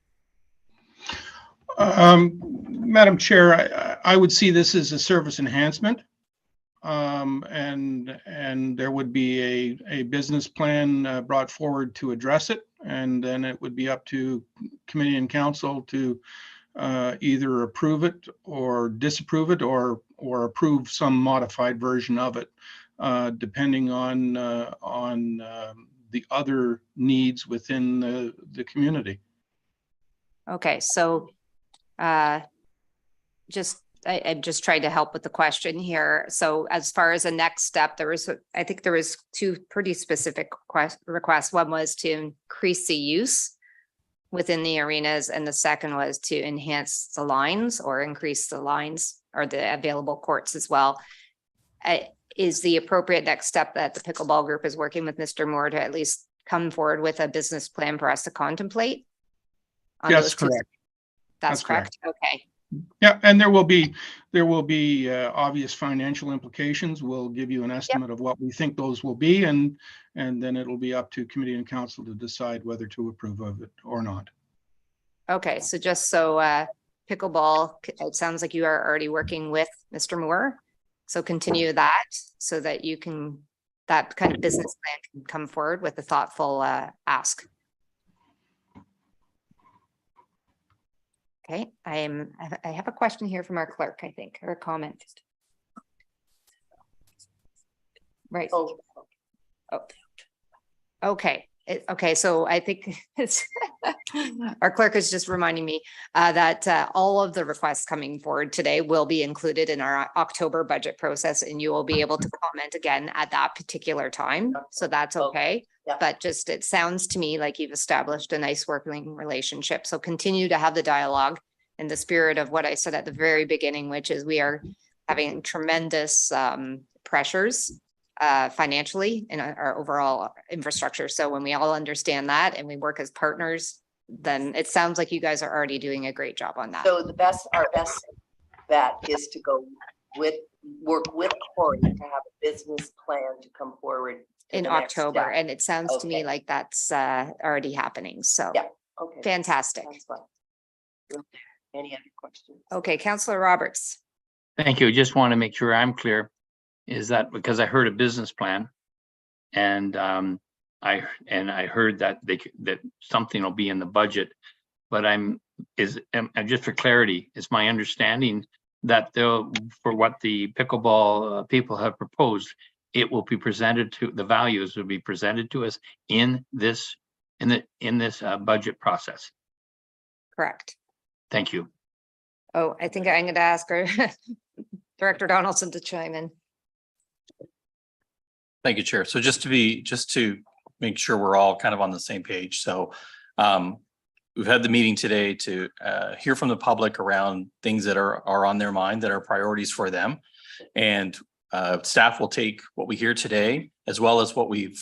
Madam Chair, I would see this as a service enhancement. And there would be a business plan brought forward to address it. And then it would be up to committee and council to either approve it or disapprove it, or approve some modified version of it, depending on the other needs within the community. Okay, so I just tried to help with the question here. So as far as the next step, I think there was two pretty specific requests. One was to increase the use within the arenas, and the second was to enhance the lines or increase the lines or the available courts as well. Is the appropriate next step that the pickleball group is working with Mr. Moore to at least come forward with a business plan for us to contemplate? That's correct. That's correct. Okay. Yeah, and there will be obvious financial implications. We'll give you an estimate of what we think those will be, and then it'll be up to committee and council to decide whether to approve of it or not. Okay, so just so pickleball, it sounds like you are already working with Mr. Moore. So continue that so that that kind of business plan can come forward with a thoughtful ask. Okay, I have a question here from our clerk, I think, or a comment. Right. Oh. Okay. Okay, so I think it's our clerk is just reminding me that all of the requests coming forward today will be included in our October budget process, and you will be able to comment again at that particular time. So that's okay. Yeah. But just, it sounds to me like you've established a nice working relationship. So continue to have the dialogue in the spirit of what I said at the very beginning, which is we are having tremendous pressures financially in our overall infrastructure. So when we all understand that and we work as partners, then it sounds like you guys are already doing a great job on that. So our best bet is to work with Corey to have a business plan to come forward in October. And it sounds to me like that's already happening. So yeah, okay, fantastic. Any other questions? Okay, Councillor Roberts. Thank you. Just want to make sure I'm clear. Is that because I heard a business plan, and I heard that that something will be in the budget, but just for clarity, it's my understanding that for what the pickleball people have proposed, it will be presented to the values will be presented to us in this budget process. Correct. Thank you. Oh, I think I'm going to ask our Director Donaldson to chime in. Thank you, Chair. So just to make sure we're all kind of on the same page. So we've had the meeting today to hear from the public around things that are on their mind, that are priorities for them. And staff will take what we hear today, as well as what we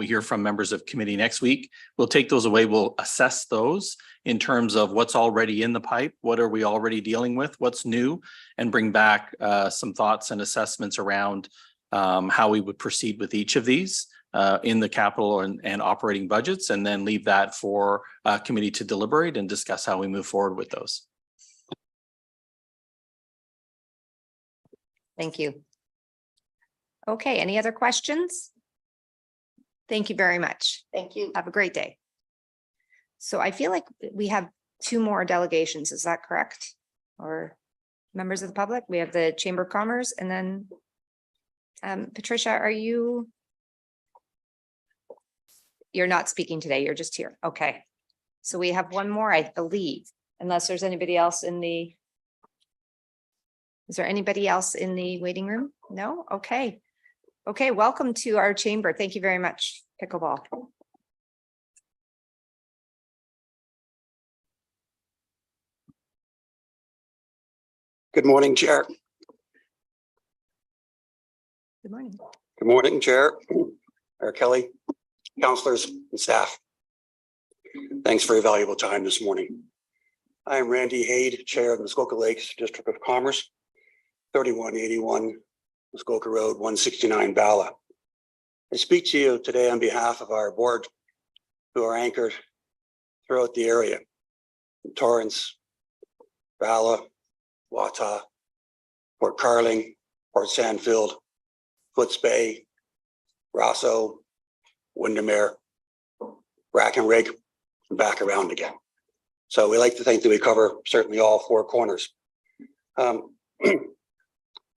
hear from members of committee next week. We'll take those away. We'll assess those in terms of what's already in the pipe, what are we already dealing with, what's new, and bring back some thoughts and assessments around how we would proceed with each of these in the capital and operating budgets, and then leave that for committee to deliberate and discuss how we move forward with those. Thank you. Okay, any other questions? Thank you very much. Thank you. Have a great day. So I feel like we have two more delegations. Is that correct? or members of the public? We have the Chamber of Commerce and then Patricia, are you? You're not speaking today, you're just here. Okay. So we have one more, I believe, unless there's anybody else in the. Is there anybody else in the waiting room? No? Okay. Okay, welcome to our chamber. Thank you very much, Pickleball. Good morning, Chair. Good morning. Good morning, Chair, Mayor Kelly, councillors and staff. Thanks for your valuable time this morning. I am Randy Haid, Chair of the Muskoka Lakes District of Commerce, 3181 Muskoka Road, 169 Bala. I speak to you today on behalf of our board who are anchored throughout the area. Torrance, Bala, Wata, Port Carling, Port Sandfield, Foots Bay, Rosso, Windermere, Brackenrig, and back around again. So we like to think that we cover certainly all four corners.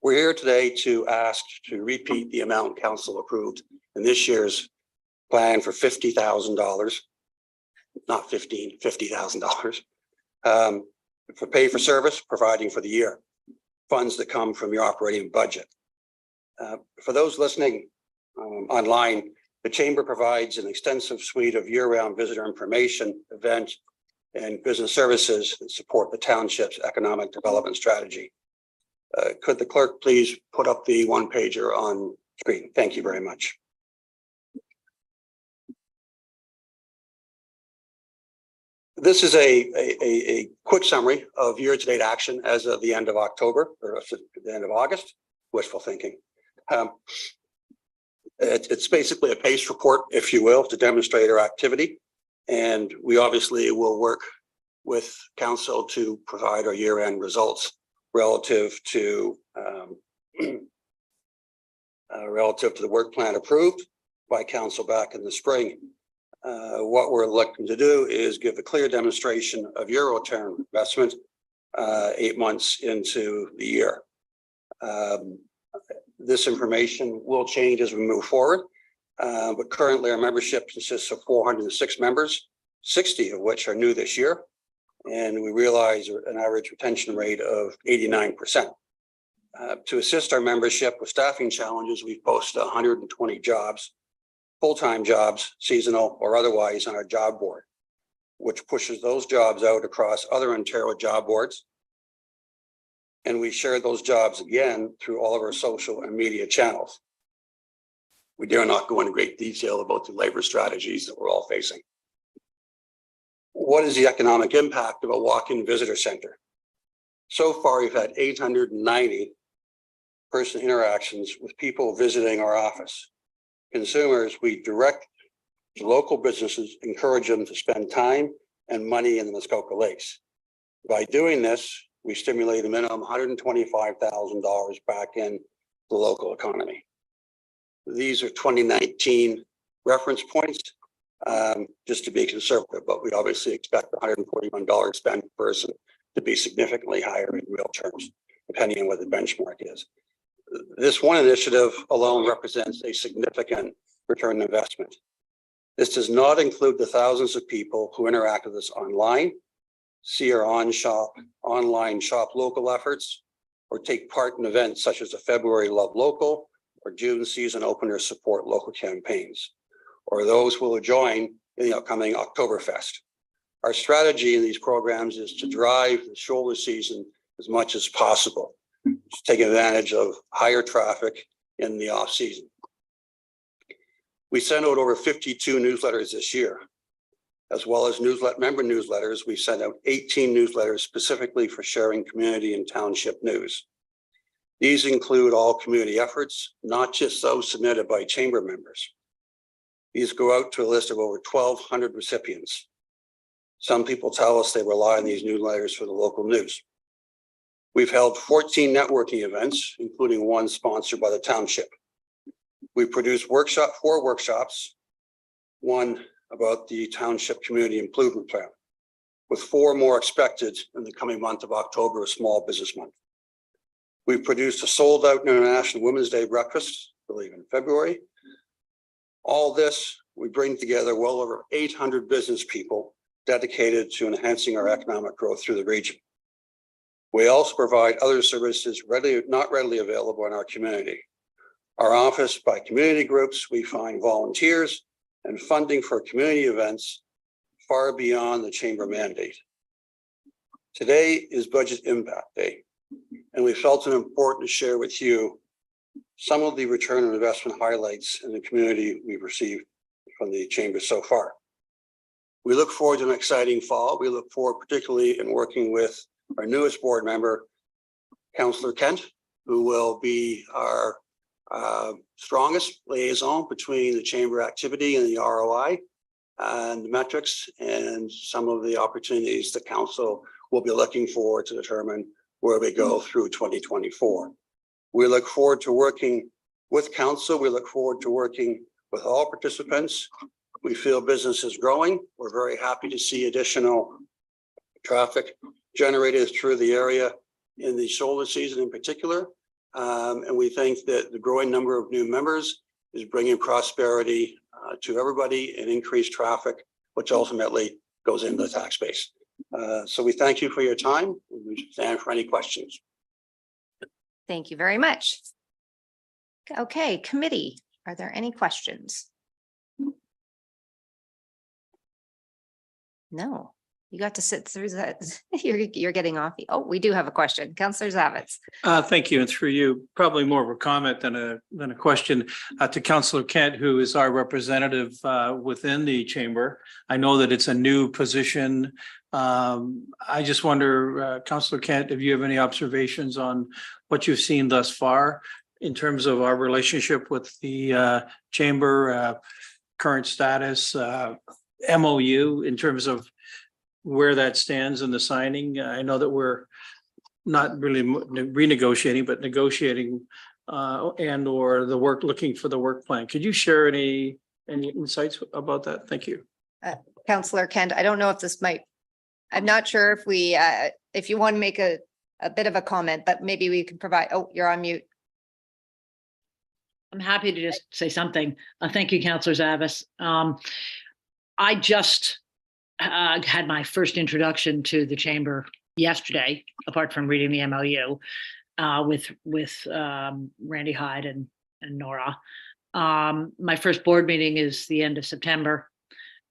We're here today to ask to repeat the amount council approved in this year's plan for $50,000, not 15, $50,000 for pay for service, providing for the year, funds that come from your operating budget. For those listening online, the Chamber provides an extensive suite of year-round visitor information, event, and business services that support the township's economic development strategy. Could the clerk please put up the one pager on screen? Thank you very much. This is a quick summary of year-to-date action as of the end of October, or the end of August. Wishful thinking. It's basically a pace report, if you will, to demonstrate our activity. And we obviously will work with council to provide our year-end results relative to the work plan approved by council back in the spring. What we're looking to do is give a clear demonstration of Euro term investment 8 months into the year. This information will change as we move forward, but currently our membership consists of 406 members, 60 of which are new this year, and we realize an average retention rate of 89%. To assist our membership with staffing challenges, we've posted 120 jobs, full-time jobs, seasonal or otherwise, on our job board, which pushes those jobs out across other Ontario job boards. And we share those jobs again through all of our social and media channels. We dare not go into great detail about the labor strategies that we're all facing. What is the economic impact of a walk-in visitor center? So far, we've had 890 person interactions with people visiting our office. Consumers, we direct to local businesses, encourage them to spend time and money in the Muskoka Lakes. By doing this, we stimulate a minimum $125,000 back in the local economy. These are 2019 reference points, just to be conservative, but we obviously expect the $141 spend per person to be significantly higher in real terms, depending on what the benchmark is. This one initiative alone represents a significant return on investment. This does not include the thousands of people who interact with us online, see our online shop local efforts, or take part in events such as the February Love Local or June season opener support local campaigns, or those who will join in the upcoming Oktoberfest. Our strategy in these programs is to drive the shoulder season as much as possible, to take advantage of higher traffic in the off season. We sent out over 52 newsletters this year, as well as member newsletters. We sent out 18 newsletters specifically for sharing community and township news. These include all community efforts, not just those submitted by chamber members. These go out to a list of over 1,200 recipients. Some people tell us they rely on these newsletters for the local news. We've held 14 networking events, including one sponsored by the township. We produced 4 workshops, one about the township community improvement plan. with 4 more expected in the coming month of October, a Small Business Month. We've produced a sold-out International Women's Day breakfast, I believe in February. All this, we bring together well over 800 business people dedicated to enhancing our economic growth through the region. We also provide other services not readily available in our community. Our office by community groups, we find volunteers and funding for community events far beyond the chamber mandate. Today is Budget Impact Day, and we felt it important to share with you some of the return on investment highlights in the community we've received from the chamber so far. We look forward to an exciting fall. We look forward particularly in working with our newest board member, Councillor Kent, who will be our strongest liaison between the chamber activity and the ROI and the metrics and some of the opportunities the council will be looking for to determine where we go through 2024. We look forward to working with council. We look forward to working with all participants. We feel business is growing. We're very happy to see additional traffic generated through the area in the shoulder season in particular. And we think that the growing number of new members is bringing prosperity to everybody and increased traffic, which ultimately goes into the tax base. So we thank you for your time. We stand for any questions. Thank you very much. Okay, committee, are there any questions? No, you got to sit through that. You're getting off. Oh, we do have a question. Councillor Zavitz. Thank you. And through you, probably more of a comment than a question to Councillor Kent, who is our representative within the chamber. I know that it's a new position. I just wonder, Councillor Kent, if you have any observations on what you've seen thus far in terms of our relationship with the chamber, current status, MOU, in terms of where that stands in the signing. I know that we're not really renegotiating, but negotiating and or the work, looking for the work plan. Could you share any insights about that? Thank you. Councillor Kent, I don't know if this might, I'm not sure if we, if you want to make a bit of a comment, but maybe we can provide, oh, you're on mute. I'm happy to just say something. Thank you, Councillor Zavitz. I just had my first introduction to the chamber yesterday, apart from reading the MOU with Randy Hyde and Nora. My first board meeting is the end of September.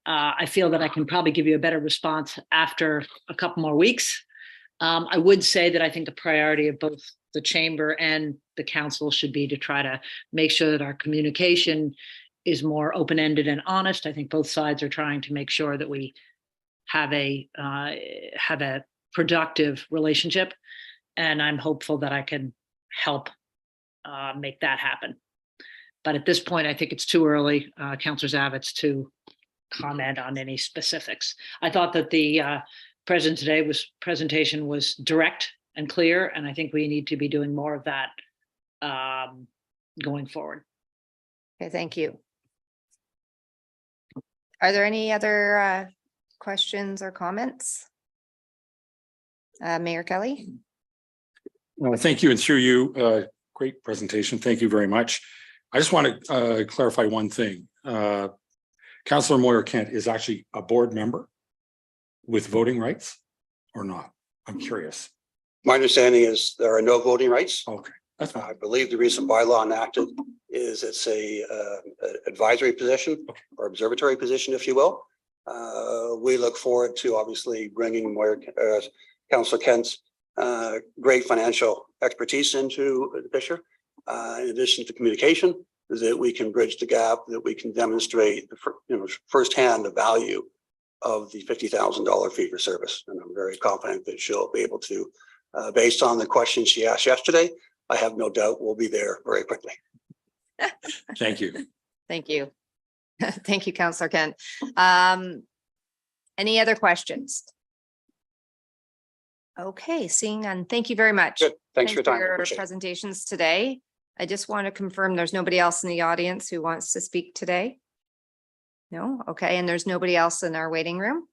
I feel that I can probably give you a better response after a couple more weeks. I would say that I think the priority of both the chamber and the council should be to try to make sure that our communication is more open-ended and honest. I think both sides are trying to make sure that we have a productive relationship, and I'm hopeful that I can help make that happen. But at this point, I think it's too early, Councillor Zavitz, to comment on any specifics. I thought that the presentation was direct and clear, and I think we need to be doing more of that going forward. Okay, thank you. Are there any other questions or comments? Mayor Kelly? Thank you, and through you, great presentation. Thank you very much. I just want to clarify one thing. Councillor Moyer Kent is actually a board member with voting rights or not? I'm curious. My understanding is there are no voting rights. Okay, that's fine. I believe the recent bylaw enacted is it's a advisory position or observatory position, if you will. We look forward to obviously bringing Councillor Kent's great financial expertise into the picture. In addition to communication, that we can bridge the gap, that we can demonstrate firsthand the value of the $50,000 fee for service. And I'm very confident that she'll be able to, based on the questions she asked yesterday, I have no doubt we'll be there very quickly. Thank you. Thank you. Thank you, Councillor Kent. Any other questions? Okay, seeing none. Thank you very much. Good. Thanks for your time. Your presentations today. I just want to confirm there's nobody else in the audience who wants to speak today. No? Okay, and there's nobody else in our waiting room?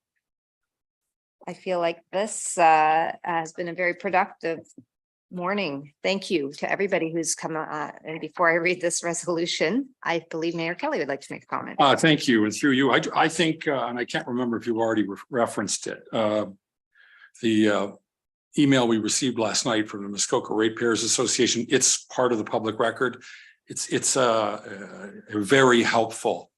I feel like this has been a very productive morning. Thank you to everybody who's come. And before I read this resolution, I believe Mayor Kelly would like to make a comment. Thank you. And through you, I think, and I can't remember if you already referenced it. The email we received last night from the Muskoka Ratepayers Association, it's part of the public record. It's a very helpful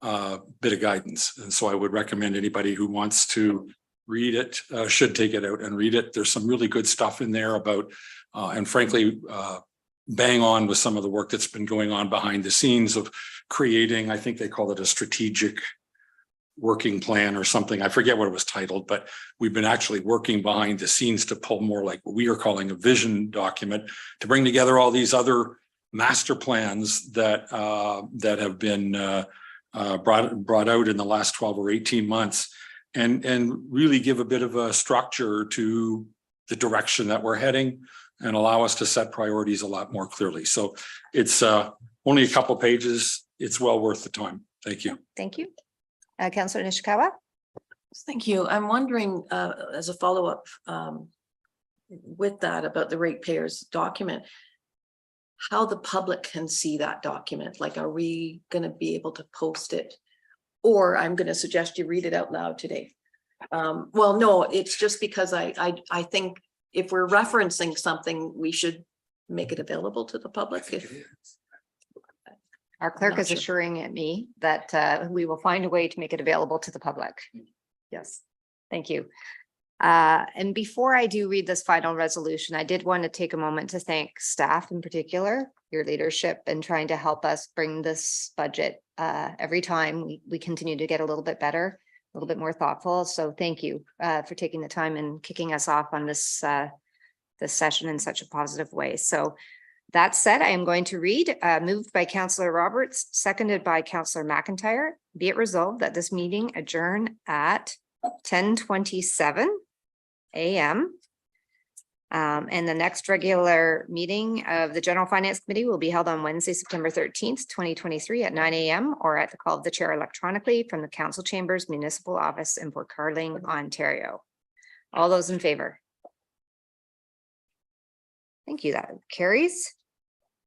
bit of guidance. And so I would recommend anybody who wants to read it should take it out and read it. There's some really good stuff in there about, and frankly, bang on with some of the work that's been going on behind the scenes of creating, I think they call it a strategic working plan or something. I forget what it was titled, but we've been actually working behind the scenes to pull more like what we are calling a vision document to bring together all these other master plans that have been brought out in the last 12 or 18 months and really give a bit of a structure to the direction that we're heading and allow us to set priorities a lot more clearly. So it's only a couple pages. It's well worth the time. Thank you. Thank you. Councillor Nishikawa. Thank you. I'm wondering, as a follow-up with that about the ratepayers document, how the public can see that document. Like, are we going to be able to post it? Or I'm going to suggest you read it out loud today. Well, no, it's just because I think if we're referencing something, we should make it available to the public. Our clerk Not is sure. assuring me that we will find a way to make it available to the public. Yes, thank you. And before I do read this final resolution, I did want to take a moment to thank staff in particular, your leadership in trying to help us bring this budget. Every time we continue to get a little bit better, a little bit more thoughtful. So thank you for taking the time and kicking us off on this session in such a positive way. So that said, I am going to read, moved by Councillor Roberts, seconded by Councillor McIntyre. Be it resolved that this meeting adjourn at 10:27 a.m. And the next regular meeting of the General Finance Committee will be held on Wednesday, September 13th, 2023 at 9 a.m. or at the call of the chair electronically from the Council Chambers Municipal Office in Port Carling, Ontario. All those in favor? Thank you. That carries.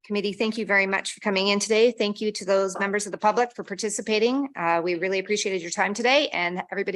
Committee, thank you very much for coming in today. Thank you to those members of the public for participating. We really appreciated your time today, and everybody